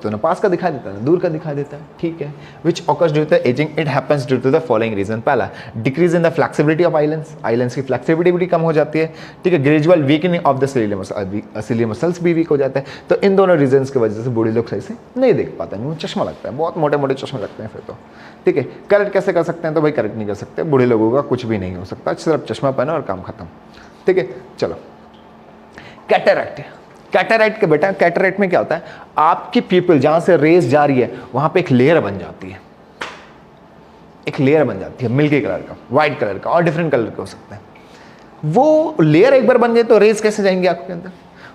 तो ना पास का दिखा देता है ना दूर का दिखा देता है। ठीक है, which occurs due to the ageing. It happens due to the following reason. पहला, decrease in the flexibility of eye lens. Eye lens की फ्लेक्सिबिलिटी कम हो जाती है। ठीक है, gradual weakening of the ciliary muscles भी वीक हो जाते हैं। तो इन दोनों रीजन की वजह से बूढ़े लोग सही से नहीं देख पाते हैं, चश्मा लगता है, बहुत मोटे मोटे चश्मे लगते हैं फिर तो। ठीक है, करेक्ट कैसे कर सकते हैं? तो भाई करेक्ट नहीं कर सकते, बूढ़े लोगों का कुछ भी नहीं हो सकता, सिर्फ चश्मा पहना और काम खत्म। ठीक है, चलो। कैटरैक्ट। कैटरैक्ट के बेटा, कैटरैक्ट में क्या होता है? आपकी पीपल जहां से रेज जा रही है वहां पे एक लेयर बन जाती है, एक लेयर बन जाती है मिल्की कलर का, व्हाइट कलर का, और डिफरेंट कलर के हो सकते हैं। वो लेयर एक बार बन गए तो रेज कैसे जाएंगे आंखों के अंदर?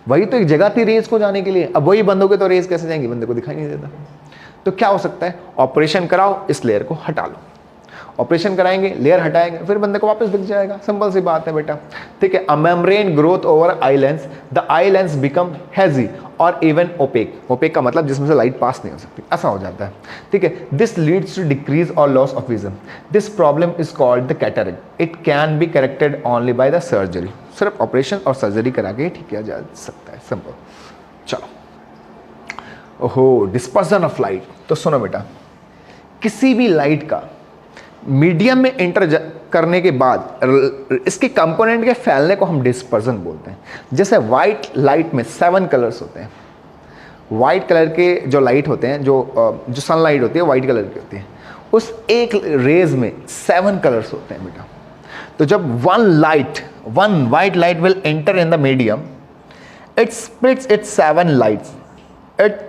वही तो एक जगह थी रेज को जाने के लिए, अब वही बंद हो गए तो रेज कैसे जाएंगे? बंदे को दिखाई नहीं देता। तो क्या हो सकता है? ऑपरेशन कराओ, इस लेयर को हटा लो। ऑपरेशन कराएंगे, लेयर हटाएंगे, फिर बंदे को वापस दिख जाएगा। सिंपल सी बात है बेटा। ठीक है, a membrane growth over eye lens, the eye lens become hazy और इवन ओपेक। ओपेक का मतलब जिसमें से लाइट पास नहीं हो सकती, ऐसा हो जाता है। ठीक है, दिस लीड्स टू डिक्रीज और loss of vision. This problem is called the cataract. It can be corrected only by the surgery. सिर्फ ऑपरेशन और सर्जरी करा के ठीक किया जा सकता है, सिंपल। चलो, ओहो, डिस्पर्सन ऑफ लाइट। तो सुनो बेटा, किसी भी लाइट का मीडियम में एंटर करने के बाद इसके कंपोनेंट के फैलने को हम डिस्पर्सन बोलते हैं। जैसे व्हाइट लाइट में 7 कलर्स होते हैं। व्हाइट कलर के जो लाइट होते हैं, जो सनलाइट होती है व्हाइट कलर की होती है, उस एक रेज में 7 कलर्स होते हैं बेटा। तो जब one white light will enter in the medium, it splits it's 7 lights, it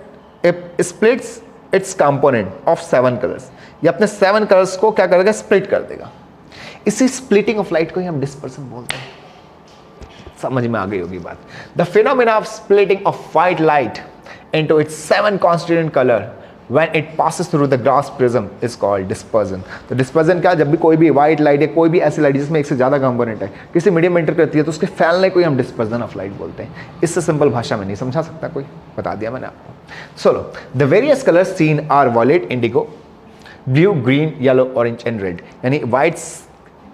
splits it's component of 7 colours. ये अपने 7 कलर्स को क्या करेगा? स्प्लिट कर देगा। इसी स्प्लिटिंग ऑफ लाइट को ही हम डिस्पर्सन बोलते हैं। समझ में आ गई होगी बात। The phenomena of splitting of white light into its 7 constituent colour when it passes through the glass prism is called dispersion। तो डिस्पर्जन क्या? जब भी कोई भी व्हाइट लाइट है, कोई भी ऐसी लाइट जिसमें एक से ज़्यादा कंपोनेंट है, किसी मीडियम में एंटर करती है तो उसके फैलने को ही हम डिस्पर्जन ऑफ लाइट बोलते हैं। इससे सिंपल भाषा में नहीं समझा सकता कोई, बता दिया मैंने आपको। सोलो, the various colours seen are violet, indigo, blue, green, yellow, orange and red. यानी वाइट्स,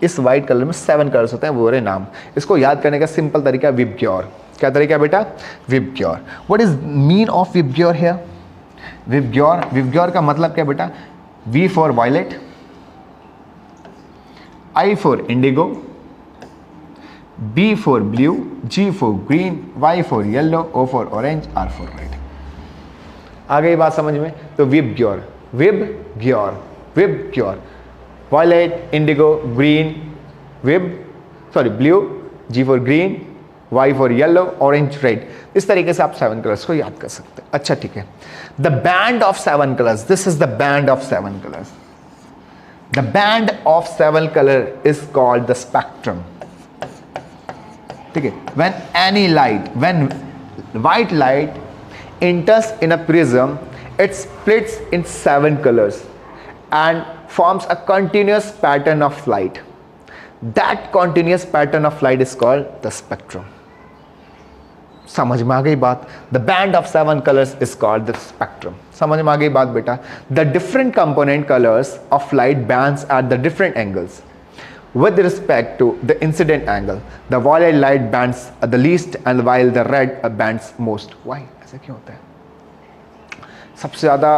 इस वाइट कलर में 7 कलर्स होते हैं, वो रहे नाम। इसको याद करने का सिंपल तरीका विबग्योर। क्या तरीका बेटा? VIBGYOR. What is mean of VIBGYOR here? VIBGYOR का मतलब क्या बेटा? V for violet, I for indigo, B for blue, G for green, Y for yellow, O for orange, R for red. आ गई बात समझ में? तो VIBGYOR, VIBGYOR, violet, indigo, green, blue, G for green, Y for yellow, orange, red. इस तरीके से आप 7 कलर्स को याद कर सकते हैं. अच्छा ठीक है. The band of 7 colors. This is the band of 7 colors. The band of 7 color is called the spectrum. ठीक है. When white light enters in a prism, it splits in 7 colors and forms a continuous pattern of light. That continuous pattern of light is called the spectrum. समझ में आ गई बात? The band of 7 colors is called the spectrum. समझ में आ गई बात बेटा? The different component colors of light bands at the different angles. With respect to the incident angle, the violet light bands at the least and while the red bands most. Why? ऐसा क्यों होता है? सबसे ज़्यादा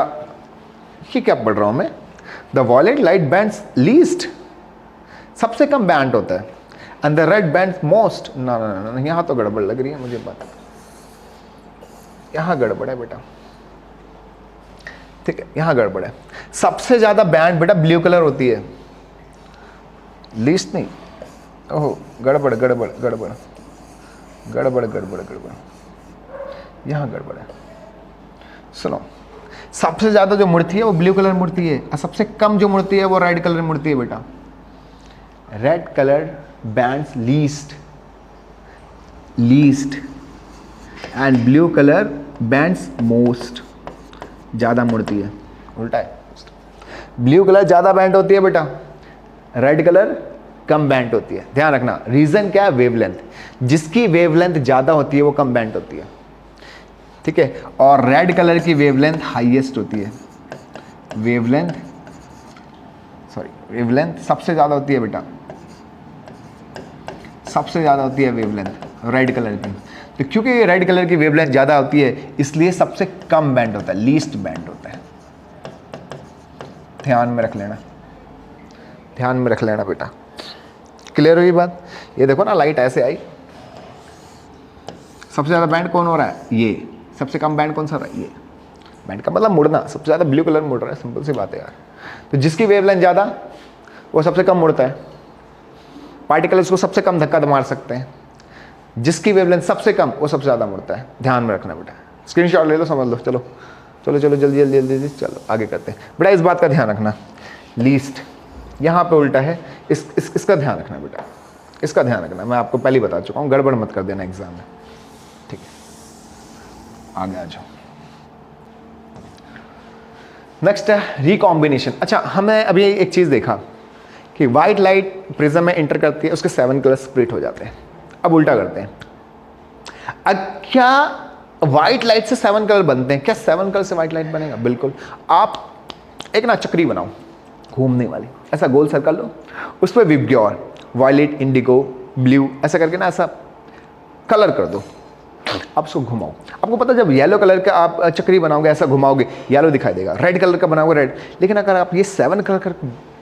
ये क्या पढ़ रहा हूँ मैं? The violet light bands least. सबसे कम बैंड होता है. And the red bands most. ना यहाँ तो गड़बड़ लग रही है मुझे बात. यहाँ गड़बड़ है बेटा. ठीक है, यहाँ गड़बड़ है. सबसे ज़्यादा बैंड बेटा ब्लू कलर होती है. लीस्ट नहीं. ओहो गड़बड़. यहाँ गड़बड़ है. सुनो, सबसे ज़्यादा जो मुड़ती है वो ब्लू कलर मुड़ती है और सबसे कम जो मुड़ती है वो रेड कलर मुड़ती है बेटा. Red colour bands least and blue colour bands most. ज़्यादा मुड़ती है. उल्टा है. ब्लू कलर ज़्यादा बैंड होती है बेटा, रेड कलर कम बैंड होती है. ध्यान रखना. रीज़न क्या है? वेवलेंथ. जिसकी वेवलेंथ ज़्यादा होती है वो कम बैंड होती है. ठीक है. और रेड कलर की वेवलेंथ हाईएस्ट होती है. वेवलेंथ सबसे ज़्यादा होती है बेटा. सबसे ज़्यादा होती है वेवलेंथ रेड कलर की. तो क्योंकि रेड कलर की वेवलेंथ ज़्यादा होती है इसलिए सबसे कम बैंड होता है, लीस्ट बैंड होता है. ध्यान में रख लेना बेटा. क्लियर हुई बात? ये देखो ना, लाइट ऐसे आई, सबसे ज़्यादा बैंड कौन हो रहा है? ये. सबसे कम बैंड कौन सा हो रहा है? ये. बैंड का मतलब मुड़ना. सबसे ज़्यादा ब्लू कलर मुड़ रहा है. सिंपल सी बात है यार. तो जिसकी वेवलेंथ ज़्यादा वो सबसे कम मुड़ता है. पार्टिकल्स को सबसे कम धक्का मार सकते हैं. जिसकी वेवलेंथ सबसे कम वो सबसे ज़्यादा मुड़ता है. ध्यान में रखना बेटा. स्क्रीनशॉट ले लो, समझ लो. चलो जल्दी चलो आगे करते हैं बेटा. इस बात का ध्यान रखना. लीस्ट यहाँ पे उल्टा है. इसका ध्यान रखना बेटा. इसका ध्यान रखना. मैं आपको पहले ही बता चुका हूँ, गड़बड़ मत कर देना एग्जाम में. ठीक है, आगे आ जाओ. नेक्स्ट है रिकॉम्बिनेशन. अच्छा, हमें अभी एक चीज़ देखा कि वाइट लाइट प्रिज्म में एंटर करती है, उसके 7 कलर स्प्लिट हो जाते हैं. अब उल्टा करते हैं. क्या वाइट लाइट से 7 कलर बनते हैं? क्या 7 कलर से वाइट लाइट बनेगा? बिल्कुल. आप एक ना चक्री बनाओ घूमने वाली, ऐसा गोल सर्कल लो, उस पर विबग्योर, वायलेट, इंडिगो, ब्लू ऐसा करके ना ऐसा कलर कर दो. आप उसको घुमाओ. आपको पता जब येलो कलर का आप चक्री बनाओगे, ऐसा घुमाओगे, येलो दिखाई देगा. रेड कलर का बनाओगे रेड. लेकिन अगर आप ये 7 कलर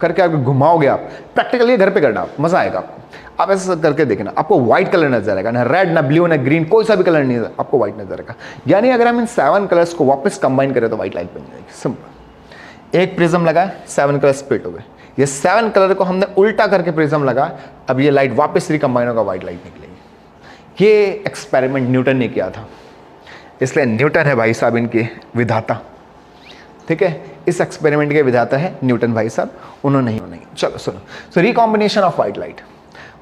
करके आप घुमाओगे, आप प्रैक्टिकली घर पे करना, मजा आएगा आपको. आप ऐसा करके देखना, आपको व्हाइट कलर नजर आएगा. ना रेड, ना ब्लू, ना ग्रीन, कोई सा भी कलर नहीं, आपको व्हाइट नजर आएगा. यानी अगर हम इन 7 कलर्स को वापस कंबाइन करें तो व्हाइट लाइट बन जाएगी. सिंपल. एक प्रिज्म लगा, 7 कलर स्प्लिट हो गए. ये 7 कलर को हमने उल्टा करके प्रिज्म लगा, अब ये लाइट वापस रिकम्बाइन होगा, व्हाइट लाइट निकलेगी. ये एक्सपेरिमेंट न्यूटन ने किया था, इसलिए न्यूटन है भाई साहब इनके विधाता. ठीक है, इस एक्सपेरिमेंट के विधाता है न्यूटन भाई साहब. उन्होंने ही नहीं. चलो सुनो. So recombination of white light.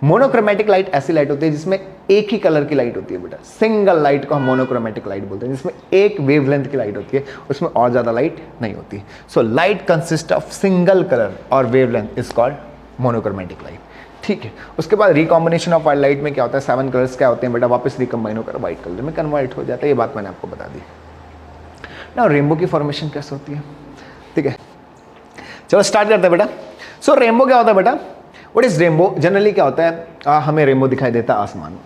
Monochromatic light ऐसी लाइट होती है जिसमें एक ही कलर की लाइट होती है बेटा. सिंगल लाइट को हम मोनोक्रोमेटिक लाइट बोलते हैं, जिसमें एक वेवलेंथ की लाइट होती है, उसमें और ज़्यादा लाइट नहीं होती. So light consist of single colour और wavelength is called monochromatic light. ठीक है. उसके बाद रिकॉम्बिनेशन ऑफ व्हाइट लाइट में क्या होता है? 7 कलर्स क्या होते हैं बेटा? वापस रिकम्बाइन होकर व्हाइट कलर में कन्वर्ट हो जाता है. ये बात मैंने आपको बता दी ना. रेनबो की फॉर्मेशन कैसे होती है? ठीक है, चलो स्टार्ट करते हैं बेटा. सो रेनबो क्या होता है बेटा? What is rainbow? जनरली क्या होता है, हमें रेनबो दिखाई देता है आसमान में.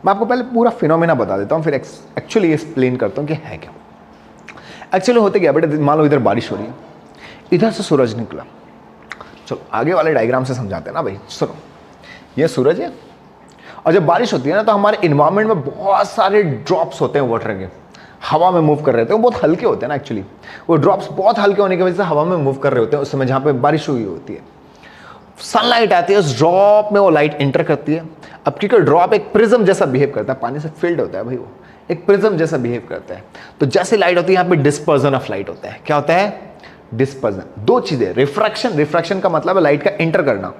मैं आपको पहले पूरा फिनोमेना बता देता हूँ, फिर एक्चुअली एक्सप्लेन करता हूँ कि है क्या. एक्चुअली होते क्या बेटा, मान लो इधर बारिश हो रही है, इधर से सूरज निकला. चलो आगे वाले डायग्राम से समझाते हैं ना भाई. सुनो, ये सूरज है और जब बारिश होती है ना तो हमारे इन्वायरमेंट में बहुत सारे ड्रॉप्स होते हैं वाटर के, हवा में मूव कर रहे होते हैं, वो बहुत हल्के होते हैं ना एक्चुअली, वो ड्रॉप्स बहुत हल्के होने की वजह से हवा में मूव कर रहे होते हैं उस समय जहाँ पे बारिश हुई होती है। सनलाइट आती है, उस ड्रॉप में वो लाइट एंटर करती है। अब क्योंकि ड्रॉप एक प्रिज्म जैसा बिहेव करता है, पानी से फिल्ड होता है भाई, वो एक प्रिज्म जैसा बिहेव करता है, तो जैसे लाइट होती है यहाँ पे डिस्पर्जन ऑफ लाइट होता है। क्या होता है? डिस्पर्जन। दो चीजें, रिफ्रैक्शन, रिफ्रैक्शन का मतलब है लाइट का एंटर करना।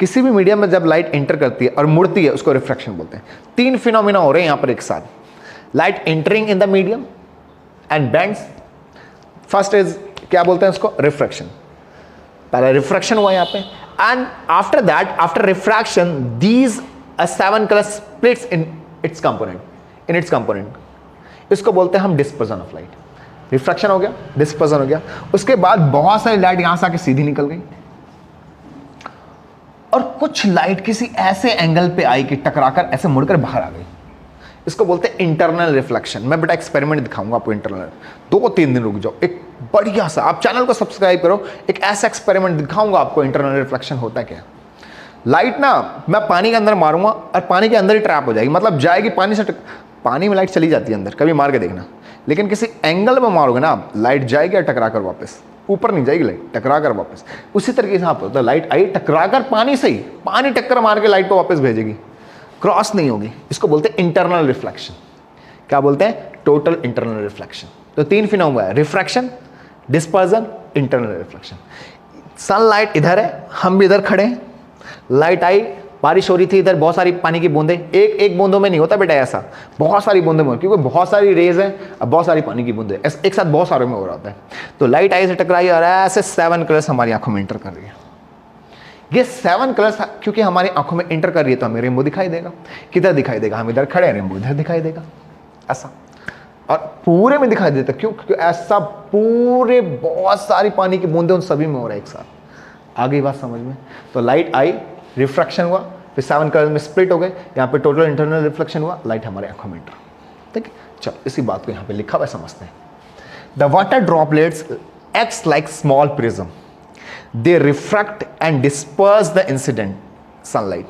किसी भी मीडियम में जब लाइट एंटर करती है और मुड़ती है उसको रिफ्रैक्शन बोलते हैं। तीन फिनोमिना हो रहे हैं यहाँ पर एक साथ, light entering in the medium and bends. First is क्या बोलते हैं उसको? रिफ्रैक्शन। पहले रिफ्रैक्शन हुआ यहाँ पे, and after that, after refraction these 7 colour splits in its component, इसको बोलते हैं हम डिस्पर्जन ऑफ लाइट। रिफ्रैक्शन हो गया, डिस्पर्जन हो गया, उसके बाद बहुत सारी लाइट यहां से आके सीधी निकल गई और कुछ लाइट किसी ऐसे एंगल पे आई कि टकराकर ऐसे मुड़कर बाहर आ गई, इसको बोलते हैं इंटरनल रिफ्लेक्शन। मैं बेटा एक्सपेरिमेंट दिखाऊंगा आपको इंटरनल, 2-3 दिन रुक जाओ, एक बढ़िया सा, आप चैनल को सब्सक्राइब करो, एक ऐसा एक्सपेरिमेंट दिखाऊंगा आपको इंटरनल रिफ्लेक्शन होता है क्या। लाइट ना मैं पानी के अंदर मारूंगा और पानी के अंदर ही ट्रैप हो जाएगी, मतलब जाएगी पानी से, पानी में लाइट चली जाती है अंदर, कभी मार के देखना, लेकिन किसी एंगल में मारोगे ना लाइट जाएगी और टकरा कर वापस, ऊपर नहीं जाएगी लाइट, टकरा कर वापस। उसी तरीके से आप लाइट आई टकरा कर पानी से ही, पानी टक्कर मार के लाइट को वापस भेजेगी, क्रॉस नहीं होगी, इसको बोलते हैं इंटरनल रिफ्लेक्शन। क्या बोलते हैं? Total internal reflection. तो 3 फिनोमेना है, refraction, dispersion, internal reflection. Sunlight इधर है, हम भी इधर खड़े हैं, लाइट आई, बारिश हो रही थी, इधर बहुत सारी पानी की बूंदें, एक बूंदों में नहीं होता बेटा ऐसा, बहुत सारी बूंदों में, क्योंकि बहुत सारी रेज हैं, अब बहुत सारी पानी की बूंदें एक साथ बहुत सारे में हो रहा होता है। तो लाइट आई से टकराई और ऐसे 7 कलर्स हमारी आंखों में एंटर कर रही है। ये 7 कलर्स क्योंकि हमारी आंखों में एंटर कर रही है तो हमें रेनबो दिखाई देगा। किधर दिखाई देगा? हम इधर खड़े हैं, रेनबो इधर दिखाई देगा, ऐसा, और पूरे में दिखाई देता। क्यों? क्योंकि ऐसा पूरे बहुत सारी पानी की बूंदें उन सभी में हो रहा है एक साथ। आ गई बात समझ में? तो लाइट आई, रिफ्रैक्शन हुआ, फिर 7 कलर में स्प्लिट हो गए, यहाँ पे टोटल इंटरनल रिफ्लेक्शन हुआ, लाइट हमारे आंखों में एंटर। ठीक है, चलो इसी बात को यहाँ पे लिखा हुआ समझते हैं। The water droplets acts like small prism, they refract and disperse the incident sunlight.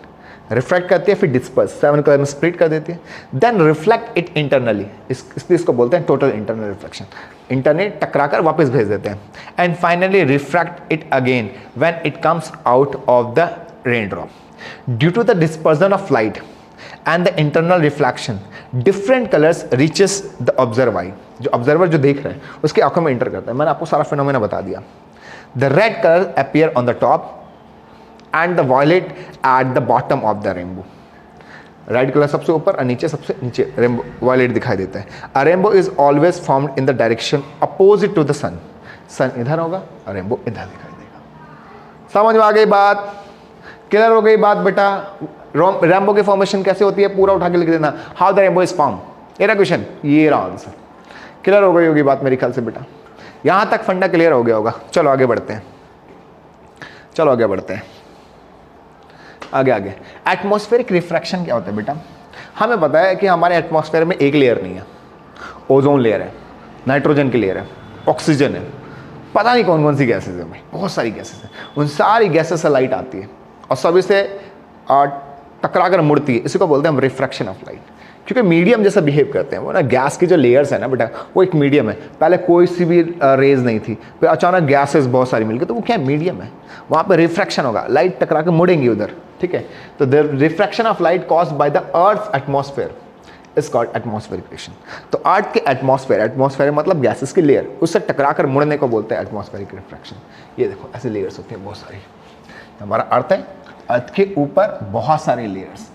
Refract करती है, फिर डिस्पर्स, 7 कलर में स्प्लिट कर देती है, देन रिफ्लेक्ट इट इंटरनली, इसलिए इसको बोलते हैं टोटल इंटरनल रिफ्लेक्शन। इंटरनेट टकरा कर वापस भेज देते हैं, and finally refract it again when it comes out of the rain drop. Due to the dispersion of light and the internal reflection, different colours reaches the observer eye, जो ऑब्जर्वर जो देख रहे हैं उसकी आंखों में एंटर करता है। मैंने आपको सारा फिनोमेना बता दिया। The red colour appear on the top and the violet at the bottom of the rainbow. Red colour सबसे ऊपर और नीचे सबसे नीचे रेनबो वॉयलेट दिखाई देता है। A rainbow is always formed in the direction opposite to the sun. Sun इधर होगा और रेनबो इधर दिखाई देगा। समझ में आ गई बात? क्लियर हो गई बात बेटा? रेनबो की फॉर्मेशन कैसे होती है पूरा उठा के लिख देना। How the rainbow is form, ये रहा क्वेश्चन, ये रहा आंसर। क्लियर हो गई होगी बात मेरे ख्याल से बेटा, यहां तक फंडा क्लियर हो गया होगा। चलो आगे बढ़ते हैं, चलो आगे बढ़ते हैं, आगे। एटमॉस्फेरिक रिफ्रैक्शन क्या होता है बेटा? हमें पता है कि हमारे एटमॉस्फेयर में एक लेयर नहीं है, ओजोन लेयर है, नाइट्रोजन की लेयर है, ऑक्सीजन है, पता नहीं कौन कौन सी गैसेज है भाई, बहुत सारी गैसेज है। उन सारी गैसेज से लाइट आती है और सभी से टकरा कर मुड़ती है, इसी को बोलते हैं हम रिफ्रैक्शन ऑफ लाइट। क्योंकि मीडियम जैसा बिहेव करते हैं वो ना, गैस की जो लेयर्स है ना बेटा, वो एक मीडियम है। पहले कोई सी भी रेज नहीं थी, फिर अचानक गैसेस बहुत सारी मिल गई, तो वो क्या मीडियम है, वहाँ पे रिफ्रैक्शन होगा, लाइट टकरा के मुड़ेंगी उधर। ठीक है, तो the refraction of light caused by the earth atmosphere is called atmospheric refraction. तो अर्थ के एटमॉस्फेयर मतलब गैसेस की लेयर, उससे टकरा कर मुड़ने को बोलते हैं एटमॉस्फेरिक रिफ्रैक्शन। ये देखो ऐसे लेयर्स होती हैं बहुत सारी। हमारा अर्थ है, अर्थ के ऊपर बहुत सारे लेयर्स।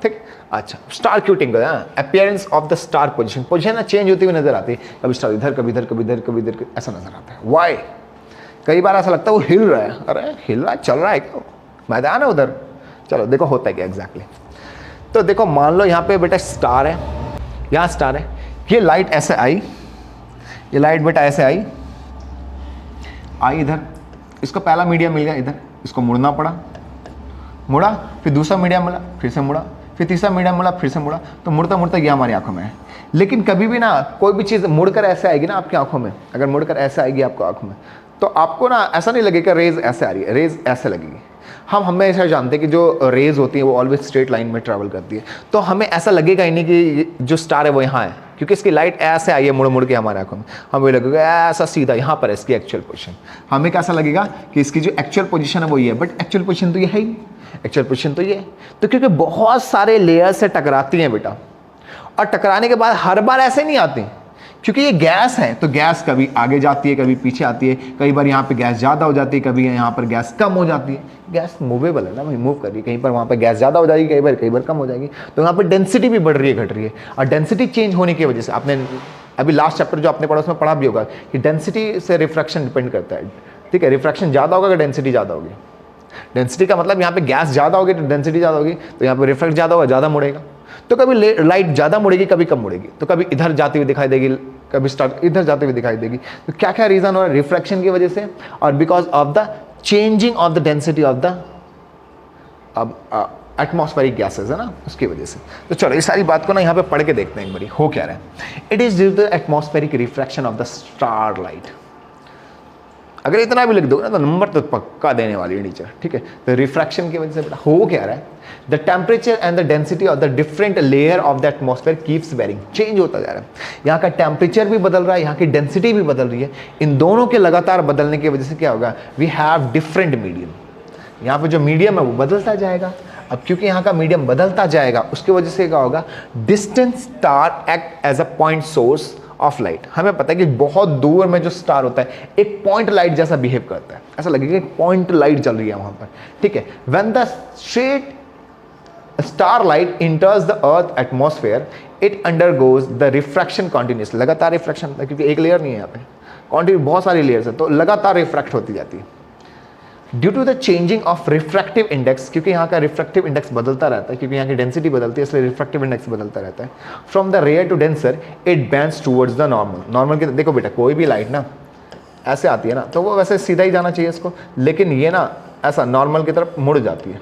ठीक, अच्छा, star क्यूटिंग, appearance of the star position, position change होती हुई नजर आती है, कभी स्टार इधर, कभी इधर, कभी इधर, कभी इधर, ऐसा नजर आता है। वाई? कई बार ऐसा लगता है वो हिल रहा है, अरे हिल रहा है, चल रहा है क्या, मैदान है उधर। चलो देखो होता है क्या एग्जैक्टली। तो देखो मान लो यहाँ पे बेटा स्टार है, यहाँ स्टार है, ये लाइट ऐसे आई, ये लाइट बेटा ऐसे आई इधर, इसको पहला मीडियम मिल गया इधर, इसको मुड़ना पड़ा, मुड़ा, फिर दूसरा मीडियम मिला, फिर से मुड़ा, फिर तीसरा मीडियम मिला, फिर से मुड़ा, तो मुड़ता मुड़ता ये हमारी आंखों में है। लेकिन कभी भी ना कोई भी चीज़ मुड़कर ऐसे आएगी ना आपकी आंखों में, अगर मुड़कर ऐसे आएगी आपको आंखों में, तो आपको ना ऐसा नहीं लगेगा रेज ऐसे आ रही है, रेज ऐसे लगेगी। हम हमेशा जानते हैं कि जो रेज होती है वो ऑलवेज स्ट्रेट लाइन में ट्रैवल करती है, तो हमें ऐसा लगेगा ही नहीं कि जो स्टार है वो यहाँ है, क्योंकि इसकी लाइट ऐसे आई है मुड़ मुड़ के हमारे आंखों में, हमें लगेगा ऐसा सीधा यहाँ पर है इसकी एक्चुअल पोजीशन। हमें कैसा लगेगा कि इसकी जो एक्चुअल पोजीशन है वो ये है, बट एक्चुअल पोजीशन तो ये है ही, एक्चुअल पोजीशन तो ये है। तो क्योंकि बहुत सारे लेयर्स से टकराती हैं बेटा, और टकराने के बाद हर बार ऐसे नहीं आती, क्योंकि ये गैस है, तो गैस कभी आगे जाती है, कभी पीछे आती है, कई बार यहाँ पे गैस ज़्यादा हो जाती है, कभी यहाँ पर गैस कम हो जाती है। गैस मूवेबल है ना भाई, मूव कर रही है, कहीं पर वहाँ पर गैस ज़्यादा हो जाएगी, कई बार कम हो जाएगी, तो यहाँ पर डेंसिटी भी बढ़ रही है, घट रही है। और डेंसिटी चेंज होने की वजह से, आपने अभी लास्ट चैप्टर जो आपने पढ़ा उसमें पढ़ा भी होगा कि डेंसिटी से रिफ्रैक्शन डिपेंड करता है, ठीक है। रिफ्रैक्शन ज़्यादा होगा, डेंसिटी ज़्यादा होगी। डेंसिटी का मतलब यहाँ पे गैस ज़्यादा होगी तो डेंसिटी ज़्यादा होगी, तो यहाँ पे रिफ्रैक्ट ज़्यादा होगा, ज़्यादा मुड़ेगा। तो कभी लाइट ज़्यादा मुड़ेगी, कभी कम मुड़ेगी, तो कभी इधर जाती हुई दिखाई देगी, कभी स्टार्ट इधर जाते हुए दिखाई देगी। तो क्या क्या रीज़न हो रहा है? रिफ्रैक्शन की वजह से और because of the changing of the density of the atmospheric gases है ना, उसकी वजह से। तो चलो इस सारी बात को ना यहाँ पे पढ़ के देखते हैं एक बारी हो क्या रहा है। It is due to the atmospheric refraction of the star light. अगर इतना भी लिख दोगे ना तो नंबर तो पक्का देने वाली है टीचर, ठीक है। तो रिफ्रैक्शन की वजह से बेटा हो क्या रहा है? The temperature and the density of the different layer of the atmosphere keeps varying, change होता जा रहा है। यहाँ का टेम्परेचर भी बदल रहा है, यहाँ की डेंसिटी भी बदल रही है। इन दोनों के लगातार बदलने की वजह से क्या होगा? We have different medium. यहाँ पे जो मीडियम है वो बदलता जाएगा। अब क्योंकि यहाँ का मीडियम बदलता जाएगा उसकी वजह से क्या होगा? Distant star act as a point source of light. हमें पता है कि बहुत दूर में जो स्टार होता है एक पॉइंट लाइट जैसा बिहेव करता है, ऐसा लगेगा एक पॉइंट लाइट चल रही है वहां पर, ठीक है। When the straight star light enters the earth atmosphere it undergoes the refraction continuous, लगातार रिफ्रैक्शन होता है, क्योंकि एक लेयर नहीं है यहाँ पे, कॉन्टिन्यू बहुत सारी लेयर्स है, तो लगातार रिफ्रैक्ट होती जाती है। Due to the changing of refractive index, क्योंकि यहाँ का रिफ्रैक्टिव इंडेक्स बदलता रहता है, क्योंकि यहाँ की डेंसिटी बदलती है इसलिए रिफ्रैक्टिव इंडेक्स बदलता रहता है। From the rare to denser it bends towards the normal. Normal के देखो बेटा कोई भी लाइट ना ऐसे आती है ना तो वो वैसे सीधा ही जाना चाहिए इसको, लेकिन ये ना ऐसा नॉर्मल की तरफ मुड़ जाती है,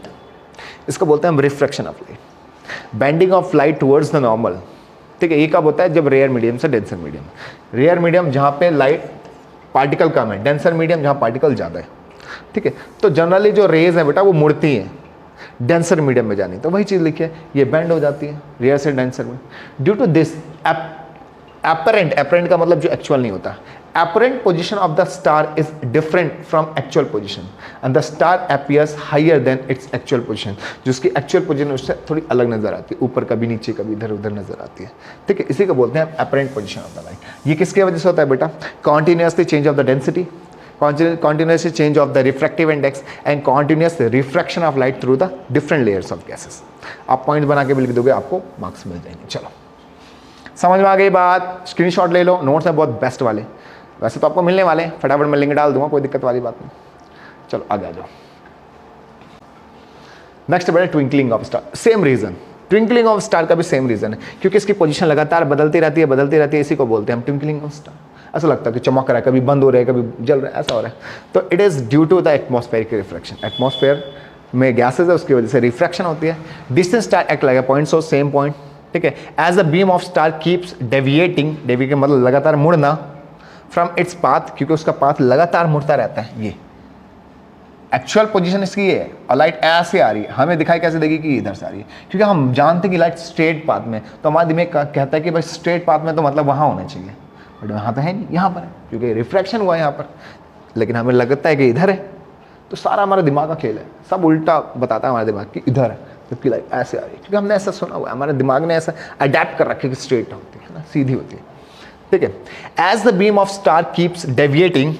इसको बोलते हैं हम refraction of light, bending of light towards the normal, ठीक है। ये कब होता है? जब रेयर मीडियम से डेंसर मीडियम, रेयर मीडियम जहाँ पे लाइट पार्टिकल कम है, डेंसर मीडियम जहाँ पार्टिकल ज़्यादा है, ठीक है। तो जनरली जो रेज है बेटा वो मुड़ती हैं डेंसर मीडियम में जानी, तो वही चीज़ लिखी है, ये बेंड हो जाती है रेयर से डेंसर में। ड्यू टू दिस एपरेंट का मतलब जो एक्चुअल नहीं होता, apparent position of the star is different from actual position and the star appears higher than its actual position। जो उसकी actual position उससे थोड़ी अलग नजर आती है, ऊपर कभी नीचे कभी इधर उधर नजर आती है, ठीक है। इसी को बोलते हैं apparent position of the light। ये किसके वजह से होता है बेटा? continuously change of the density, continuously change of the refractive index and continuous refraction of light through the different layers of gases। आप पॉइंट बना के भी लिख दोगे आपको मार्क्स मिल जाएंगे। चलो समझ में आ गई बात? स्क्रीनशॉट ले लो, नोट्स हैं बहुत बेस्ट वाले, वैसे तो आपको मिलने वाले हैं, फटाफट मैं लिंक डाल दूंगा, कोई दिक्कत वाली बात नहीं। चलो आगे आ जाओ। नेक्स्ट बेटा twinkling of star, same reason, twinkling of star का भी सेम रीजन है, क्योंकि इसकी पोजीशन लगातार बदलती रहती है, इसी को बोलते हैं हम ट्विंकलिंग ऑफ स्टार। ऐसा लगता है कि चमक रहा है, कभी बंद हो रहा है, कभी जल रहा है, ऐसा हो रहा है। तो it is due to the atmospheric refraction, atmosphere में गैसेज है उसकी वजह से रिफ्रैक्शन होती है। Distance star act like a point source, same point, ठीक है। As the beam of star keeps deviating, deviate मतलब लगातार मुड़ना, फ्रॉम इट्स पाथ, क्योंकि उसका पाथ लगातार मुड़ता रहता है। ये एक्चुअल पोजीशन इसकी ये है, और लाइट ऐसे आ रही है, हमें दिखाई कैसे देगी कि इधर से आ रही है, क्योंकि हम जानते हैं कि लाइट स्ट्रेट पाथ में, तो हमारा दिमाग कहता है कि भाई स्ट्रेट पाथ में तो मतलब वहाँ होना चाहिए, बट वहाँ तो है नहीं, यहाँ पर है, क्योंकि रिफ्रैक्शन हुआ है यहाँ पर, लेकिन हमें लगता है कि इधर है। तो सारा हमारा दिमाग का खेल है, सब उल्टा बताता है हमारे दिमाग कि इधर है, जबकि लाइट ऐसे आ रही है, क्योंकि हमने ऐसा सुना हुआ है, हमारे दिमाग ने ऐसा अडेप्ट कर रखे कि स्ट्रेट होती है ना, सीधी होती है, ठीक है। As the beam of star keeps deviating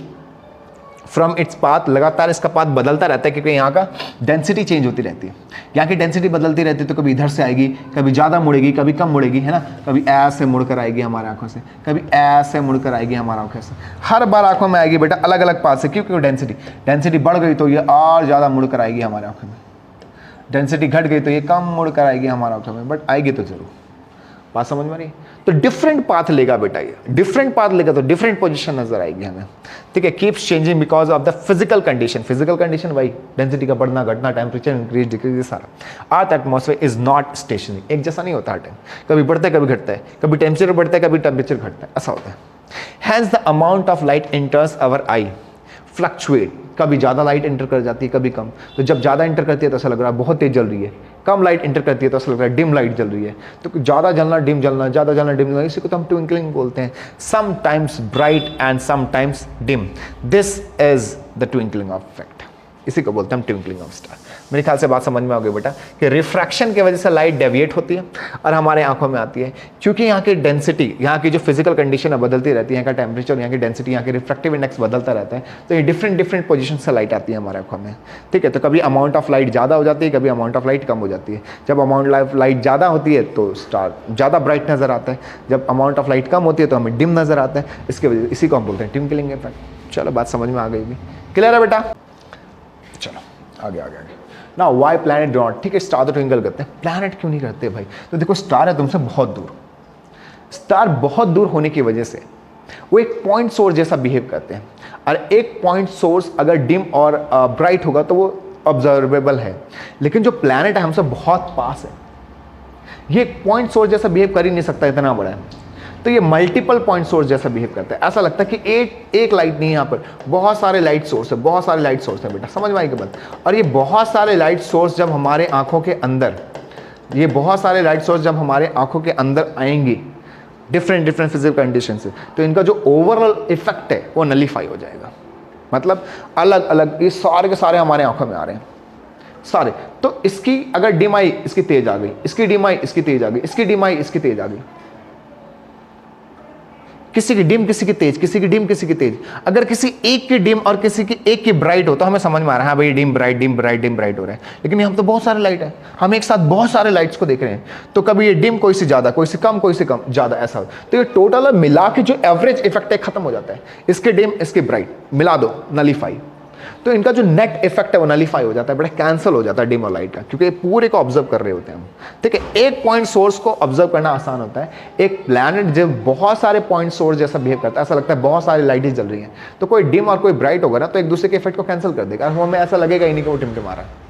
from its path, लगातार इसका पाथ बदलता रहता है, क्योंकि यहाँ का डेंसिटी चेंज होती रहती है, यहाँ की डेंसिटी बदलती रहती है, तो कभी इधर से आएगी, कभी ज़्यादा मुड़ेगी, कभी कम मुड़ेगी, है ना, कभी ऐसे मुड़कर आएगी हमारे आंखों से, कभी ऐसे मुड़कर आएगी हमारे आंखों से, हर बार आंखों में आएगी बेटा अलग अलग पाथ से, क्योंकि डेंसिटी बढ़ गई तो ये और ज़्यादा मुड़कर आएगी हमारे आंखों में, डेंसिटी घट गई तो ये कम मुड़कर आएगी हमारे आंखों में, बट आएगी तो जरूर। बात समझ में आ रही है? तो डिफरेंट पाथ लेगा बेटा, ये डिफरेंट पाथ लेगा तो डिफरेंट पोजीशन नजर आएगी हमें, ठीक है। Keeps changing because of the physical condition, physical condition भाई डेंसिटी का बढ़ना घटना, टेम्परेचर इंक्रीज डिक्रीज, सारा। Earth atmosphere is not stationary, एक जैसा नहीं होता हर टाइम, कभी बढ़ता है कभी घटता है, कभी टेम्परेचर बढ़ता है कभी टेम्परेचर घटता है, ऐसा होता है। Hence the amount of light enters our eye fluctuate कभी ज़्यादा लाइट एंटर कर जाती है, कभी कम। तो जब ज़्यादा एंटर करती है तो ऐसा लग रहा है बहुत तेज जल रही है, कम लाइट एंटर करती है तो ऐसा लग रहा है डिम लाइट जल रही है। तो ज़्यादा जलना डिम जलना, ज़्यादा जलना डिम जलना, इसी को तो हम ट्विंकलिंग बोलते हैं। Sometimes bright and sometimes dim, this is the twinkling of effect, इसी को बोलते हैं हम ट्विंकलिंग ऑफ स्टार। मेरे ख्याल से बात समझ में आ गई बेटा कि रिफ्रैक्शन की वजह से लाइट डेविएट होती है और हमारे आंखों में आती है, क्योंकि यहाँ की डेंसिटी, यहाँ की जो फिजिकल कंडीशन है बदलती रहती है, यहाँ का टेम्परेचर, यहाँ की डेंसिटी, यहाँ की रिफ्रैक्टिव इंडेक्स बदलता रहता है, तो ये डिफरेंट पोजीशन से लाइट आती है हमारे आंखों में। ठीक है, तो कभी अमाउंट ऑफ लाइट ज़्यादा हो जाती है, कभी अमाउंट ऑफ लाइट कम हो जाती है। जब अमाउंट ऑफ लाइट ज़्यादा होती है तो स्टार ज़्यादा ब्राइट नज़र आता है, जब अमाउंट ऑफ लाइट कम होती है तो हमें डिम नज़र आता है। इसके वजह इसी को हम बोलते हैं ट्विंकलिंग इफेक्ट। चलो बात समझ में आ गई भी, क्लियर है बेटा? चलो आगे आगे आगे ना, वाई प्लैनेट डू नॉट, ठीक है, स्टार तो ट्विंकल करते हैं, प्लैनेट क्यों नहीं करते भाई? तो देखो स्टार है तुमसे बहुत दूर, स्टार बहुत दूर होने की वजह से वो एक पॉइंट सोर्स जैसा बिहेव करते हैं, और एक पॉइंट सोर्स अगर डिम और ब्राइट होगा तो वो ऑब्जर्वेबल है, लेकिन जो प्लैनेट है हमसे बहुत पास है, ये एक पॉइंट सोर्स जैसा बिहेव कर ही नहीं सकता, इतना बड़ा है। तो ये मल्टीपल पॉइंट सोर्स जैसा बिहेव करता है, ऐसा लगता है कि एक लाइट नहीं है, यहाँ पर बहुत सारे लाइट सोर्स है, बहुत सारे लाइट सोर्स है बेटा, समझ में आई की बात? और ये बहुत सारे लाइट सोर्स जब हमारे आंखों के अंदर, ये बहुत सारे लाइट सोर्स जब हमारे आंखों के अंदर आएंगे डिफरेंट फिजिकल कंडीशन से, तो इनका जो ओवरऑल इफेक्ट है वो नलीफाई हो जाएगा। मतलब अलग अलग ये सारे के सारे हमारे आंखों में आ रहे हैं सारे, तो इसकी अगर डिम आई इसकी तेज आ गई, इसकी डिम आई इसकी तेज आ गई, इसकी डिम आई इसकी तेज आ गई, किसी की डिम किसी की तेज, किसी की डिम किसी की तेज। अगर किसी एक की डिम और किसी की एक की ब्राइट हो तो हमें समझ में आ रहा है हाँ भाई dim bright dim bright dim bright हो रहा है, लेकिन यहाँ तो बहुत सारे लाइट है, हम एक साथ बहुत सारे लाइट्स को देख रहे हैं, तो कभी ये डिम कोई से ज्यादा, कोई से कम, कोई से कम ज्यादा, ऐसा। तो ये टोटल मिला के जो एवरेज इफेक्ट है खत्म हो जाता है, इसके डिम इसके ब्राइट मिला दो नलीफाई, तो इनका जो नेट इफेक्ट है वो नलीफाई हो जाता है, बड़ा कैंसिल हो जाता है डिम और लाइट का, क्योंकि पूरे को ऑब्जर्व कर रहे होते हैं हम। ठीक है, एक पॉइंट सोर्स को ऑब्जर्व करना आसान होता है, एक प्लैनेट जब बहुत सारे पॉइंट सोर्स जैसा बिहेव करता है, ऐसा लगता है बहुत सारी लाइटें जल रही हैं, तो कोई डिम और कोई ब्राइट होगा ना तो एक दूसरे के इफेक्ट को कैंसिल कर देगा, हमें ऐसा लगेगा ही नहीं कि वो टिमटिमा रहा है।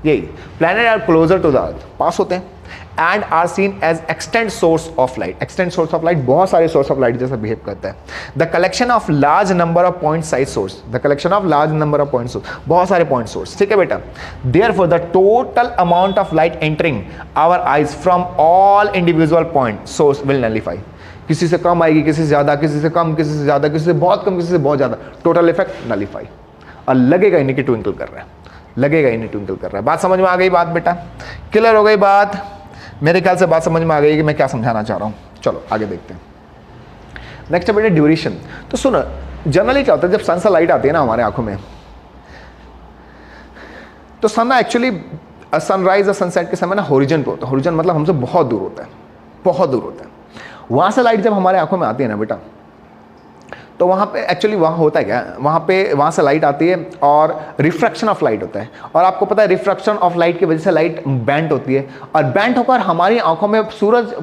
यही planet are closer to the earth, पास होते हैं, and are seen as extend source of light, extend source of light बहुत सारे सोर्स ऑफ लाइट जैसा बिहेव करता है। The collection of large number of point size source, the collection of large number of point source, बहुत सारे पॉइंट सोर्स। ठीक है बेटा, therefore the total amount of light entering our eyes from all individual point source will nullify, किसी से कम आएगी, किसी से ज्यादा, किसी से कम, किसी से ज्यादा, किसी से बहुत कम, किसी से बहुत ज्यादा, टोटल इफेक्ट नलीफाई, और लगेगा इन्हीं की ट्विंकल कर रहा है, लगेगा इन्हीं ट्विंकल कर रहा है। बात समझ में आ गई बात बेटा? क्लियर हो गई बात? मेरे ख्याल से बात समझ में आ गई कि मैं क्या समझाना चाह रहा हूँ। चलो आगे देखते हैं। नेक्स्ट है बेटा ड्यूरेशन। तो सुनो, जनरली क्या होता है जब सन से लाइट आती है ना हमारे आंखों में, तो सन ना एक्चुअली सनराइज और सनसेट के समय ना होरिजन पे होता है, होरिजन मतलब हमसे बहुत दूर होता है, बहुत दूर होता है। वहां से लाइट जब हमारे आंखों में आती है ना बेटा, तो वहाँ पे एक्चुअली वहाँ होता है क्या, वहाँ से लाइट आती है और रिफ्रैक्शन ऑफ लाइट होता है, और आपको पता है रिफ्रैक्शन ऑफ लाइट की वजह से लाइट बेंट होती है, और बेंट होकर हमारी आंखों में सूरज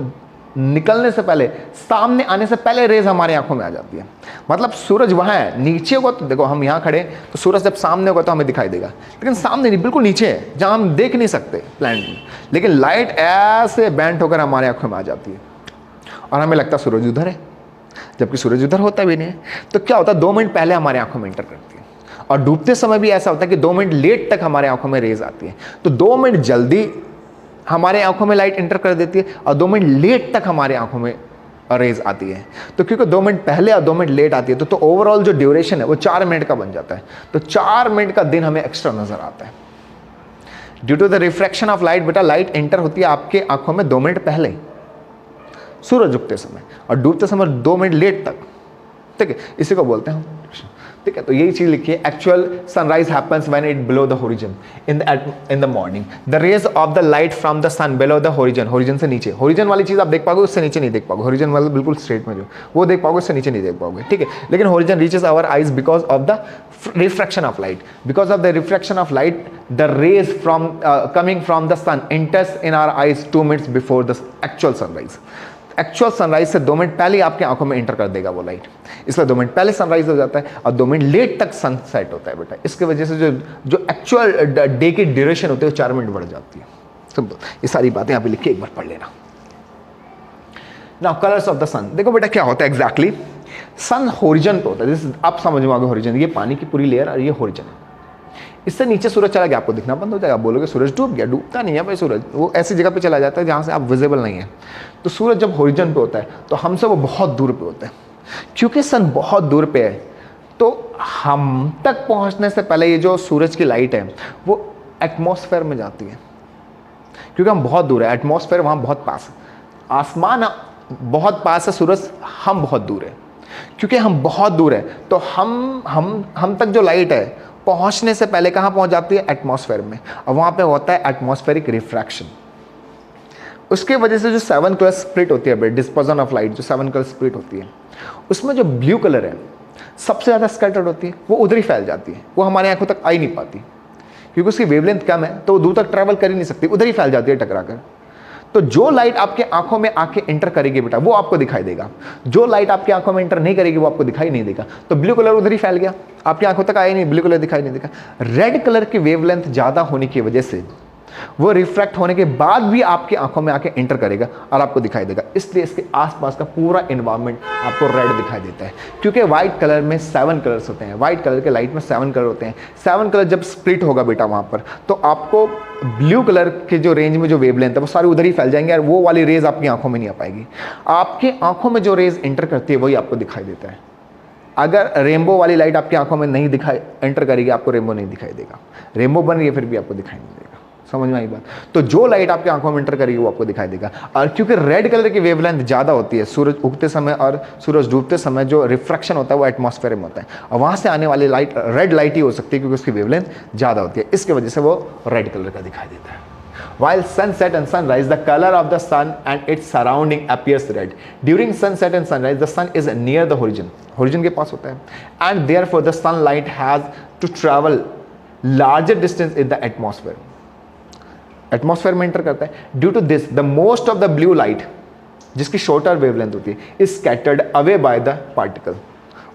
निकलने से पहले, सामने आने से पहले रेज हमारी आंखों में आ जाती है। मतलब सूरज वहाँ है, नीचे होगा तो देखो हम यहाँ खड़े तो सूरज जब सामने होगा तो हमें दिखाई देगा, लेकिन सामने नहीं, बिल्कुल नीचे है जहाँ हम देख नहीं सकते प्लैनेट में, लेकिन लाइट ऐसे बेंट होकर हमारे आंखों में आ जाती है और हमें लगता है सूरज उधर है, जबकि सूरज उधर होता भी नहीं है। तो क्या होता है, 2 मिनट पहले हमारे आंखों में एंटर करती है, और डूबते समय भी ऐसा होता है कि 2 मिनट लेट तक हमारे आंखों में रेज आती है। तो 2 मिनट जल्दी हमारे आंखों में लाइट एंटर कर देती है और 2 मिनट लेट तक हमारे आंखों में रेज आती है। तो क्योंकि 2 मिनट पहले और 2 मिनट लेट आती है तो ओवरऑल जो ड्यूरेशन है वो 4 मिनट का बन जाता है। तो 4 मिनट का दिन हमें एक्स्ट्रा नजर आता है due to the refraction of light. बेटा लाइट एंटर होती है आपके आंखों में 2 मिनट पहले सूरज उगते समय, और डूबते समय 2 मिनट लेट तक। ठीक है, इसी को बोलते हैं। ठीक है, तो यही चीज लिखिए, actual sunrise happens when it below the horizon in the morning. The rays of the light from the sun below the horizon, horizon से नीचे, होरिजन वाली चीज आप देख पाओगे, उससे नीचे नहीं देख पाओगे। होरिजन वाला बिल्कुल स्ट्रेट में जो वो देख पाओगे, उससे नीचे नहीं देख पाओगे। ठीक है, लेकिन horizon reaches our eyes because of the refraction of light, because of the refraction of light the rays from coming from the sun enters in our eyes 2 minutes before the actual sunrise. Actual sunrise से 2 मिनट पहले आपके आंखों में एंटर कर देगा वो लाइट, इसलिए 2 मिनट पहले सनराइज हो जाता है और 2 मिनट लेट तक सनसेट होता है बेटा। इसकी वजह से जो एक्चुअल डे की ड्यूरेशन होती है वो 4 मिनट बढ़ जाती है। सिंपल, ये सारी बातें यहाँ पे लिख के एक बार पढ़ लेना। नाउ कलर्स ऑफ द सन, देखो बेटा क्या होता है एग्जैक्टली। सन होरिजन पे होता है, जैसे आप समझ में आ गए होरिजन, ये पानी की पूरी लेयर और ये होरिजन है। इससे नीचे सूरज चला गया आपको दिखना बंद हो जाएगा, बोलोगे सूरज डूब गया, डूबता नहीं है भाई सूरज, वो ऐसी जगह पे चला जाता है जहाँ से आप विजिबल नहीं है। तो सूरज जब होरिजन पे होता है तो हमसे वो बहुत दूर पे होता है, क्योंकि सन बहुत दूर पे है तो हम तक पहुँचने से पहले ये जो सूरज की लाइट है वो एटमॉस्फेयर में जाती है, क्योंकि हम बहुत दूर है, एटमॉस्फेयर वहाँ बहुत पास है, आसमान बहुत पास है, सूरज हम बहुत दूर है। क्योंकि हम बहुत दूर है तो हम तक जो लाइट है पहुंचने से पहले कहाँ पहुंच जाती है, एटमॉस्फेयर में, और वहाँ पे होता है एटमॉस्फेरिक रिफ्रैक्शन। उसके वजह से जो 7 कलर स्प्लिट होती है, डिस्पर्जन ऑफ लाइट जो 7 कलर स्प्लिट होती है, उसमें जो ब्लू कलर है सबसे ज़्यादा स्कैटर्ड होती है, वो उधर ही फैल जाती है, वो हमारे आंखों तक आ ही नहीं पाती, क्योंकि उसकी वेवलेंथ कम है तो दूर तक ट्रैवल कर ही नहीं सकती, उधर ही फैल जाती है टकरा कर। तो जो लाइट आपके आंखों में आके एंटर करेगी बेटा वो आपको दिखाई देगा, जो लाइट आपकी आंखों में एंटर नहीं करेगी वो आपको दिखाई नहीं देगा। तो ब्लू कलर उधर ही फैल गया, आपकी आंखों तक आया नहीं, ब्लू कलर दिखाई नहीं देगा। रेड कलर की वेवलेंथ ज़्यादा होने की वजह से वो रिफ्रैक्ट होने के बाद भी आपकी आंखों में आके एंटर करेगा और आपको दिखाई देगा, इसलिए इसके आसपास का पूरा एनवायरनमेंट आपको रेड दिखाई देता है। क्योंकि व्हाइट कलर में 7 कलर्स होते हैं, व्हाइट कलर के लाइट में 7 कलर होते हैं। 7 कलर जब स्प्लिट होगा बेटा वहाँ पर, तो आपको ब्लू कलर के जो रेंज में जो वेवलेंथ है वो सारी उधर ही फैल जाएंगे और वो वाली रेज आपकी आंखों में नहीं आ पाएगी। आपकी आंखों में जो रेज एंटर करती है वही आपको दिखाई देता है। अगर रेनबो वाली लाइट आपकी आंखों में नहीं दिखाई एंटर करेगी, आपको रेनबो नहीं दिखाई देगा। रेनबो बन रही है फिर भी आपको दिखाई नहीं देगा, समझ में आई बात। तो जो लाइट आपकी आंखों में एंटर करेगी वो आपको दिखाई देगा। और क्योंकि रेड कलर की वेवलेंथ ज़्यादा होती है, सूरज उगते समय और सूरज डूबते समय जो रिफ्रैक्शन होता है वो एटमॉस्फेयर में होता है, और वहाँ से आने वाली लाइट रेड लाइट ही हो सकती है क्योंकि उसकी वेवलेंथ ज़्यादा होती है, इसकी वजह से वो रेड कलर का दिखाई देता है। While sunset and sunrise, the color of the sun and its surrounding appears red. During sunset and sunrise, the sun is near the horizon. Horizon के पास होता है, and therefore the sunlight has to travel larger distance in the atmosphere. Atmosphere में एंटर करता है। Due to this the most of the blue light, जिसकी शॉर्टर वेवलेंथ होती है, is scattered away by the particle,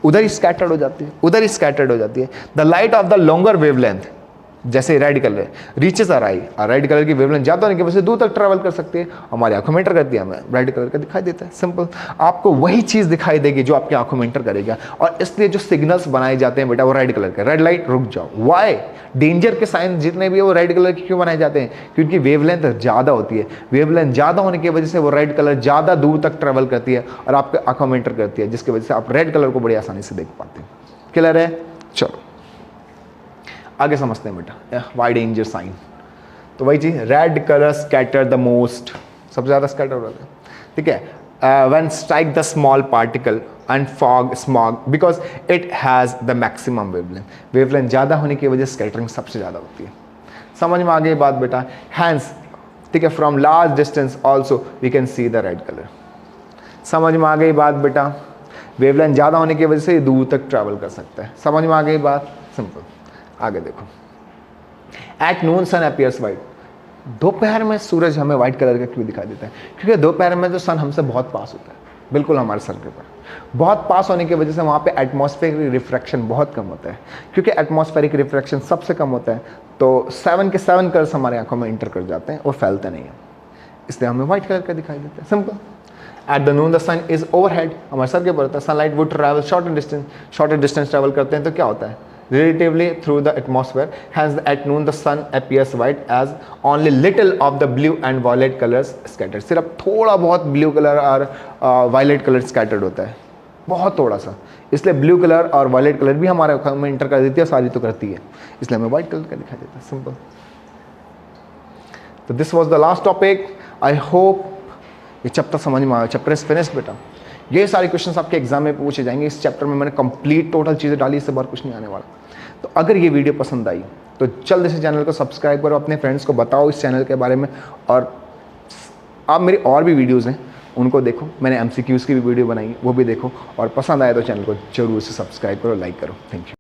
उधर ही स्कैटर्ड हो जाती है, उधर ही स्कैटर्ड हो जाती है। The light of the longer wavelength, जैसे red colour reaches our eye, red colour की वेवलेंथ ज़्यादा होने की वजह से दूर तक ट्रैवल कर सकती है, हमारी आंखों में एंटर करती है, हमें रेड कलर का दिखाई देता है। सिंपल, आपको वही चीज़ दिखाई देगी जो आपकी आंखों में एंटर करेगा, और इसलिए जो सिग्नल्स बनाए जाते हैं बेटा वो रेड कलर के, रेड लाइट रुक जाओ। वाई, डेंजर के साइन जितने भी है वो रेड कलर के क्यों बनाए जाते हैं, क्योंकि वेवलेंथ ज़्यादा होती है, वेवलेंथ ज़्यादा होने की वजह से वो रेड कलर ज़्यादा दूर तक ट्रैवल करती है और आपके आंखों में एंटर करती है, जिसकी वजह से आप रेड कलर को बड़ी आसानी से देख पाते हैं। क्लियर है? चलो आगे समझते हैं बेटा वाई डेंजर साइन। तो वही चीज, red colour scatter the most, सबसे ज़्यादा स्कैटर हो रहा है, ठीक है। When strike the small particle and fog smog because it has the maximum wavelength, wavelength ज़्यादा होने की वजह से स्कैटरिंग सबसे ज़्यादा होती है। समझ में आ गई बात बेटा? हैंस, ठीक है, from large distance also we can see the red colour. समझ में आ गई बात बेटा? वेवलेंथ ज़्यादा होने की वजह से दूर तक ट्रैवल कर सकता है। समझ में आ गई बात? सिंपल। आगे देखो, at noon sun appears white, दोपहर में सूरज हमें व्हाइट कलर का क्यों दिखाई देता है? क्योंकि दोपहर में जो सन हमसे बहुत पास होता है, बिल्कुल हमारे सर के ऊपर, बहुत पास होने की वजह से वहाँ पे एटमॉस्फेरिक रिफ्रैक्शन बहुत कम होता है। क्योंकि एटमॉस्फेरिक रिफ्रैक्शन सबसे कम होता है तो 7 के 7 कलर्स हमारे आंखों में इंटर कर जाते हैं और फैलते नहीं हैं, इसलिए हमें व्हाइट कलर का दिखाई देता है। Simple. At the noon the sun is overhead, हमारे सर के ऊपर होता है, sunlight would travel shorter distance travel करते हैं तो क्या होता है, relatively through the atmosphere. Hence at noon the sun appears white as only little of the blue and violet colors scattered. सिर्फ थोड़ा बहुत ब्लू कलर और वायलेट कलर स्कैटर्ड होता है, बहुत थोड़ा सा, इसलिए ब्लू कलर और वायलेट कलर भी हमारे आंखों में इंटर कर देती है, सारी तो करती है, इसलिए हमें व्हाइट कलर का दिखाई देता है। सिंपल। तो this was the last topic. I hope ये चैप्टर समझ में आया। चैप्टर इज फिनिश्ड बेटा। ये सारे क्वेश्चंस आपके एग्जाम में पूछे जाएंगे। इस चैप्टर में मैंने कंप्लीट टोटल चीज़ें डाली, इससे बार कुछ नहीं आने वाला। तो अगर ये वीडियो पसंद आई तो जल्दी से चैनल को सब्सक्राइब करो, अपने फ्रेंड्स को बताओ इस चैनल के बारे में, और आप मेरी और भी वीडियोज़ हैं उनको देखो, मैंने MCQs की भी वीडियो बनाई, वो भी देखो, और पसंद आए तो चैनल को जरूर से सब्सक्राइब करो, लाइक करो। Thank you.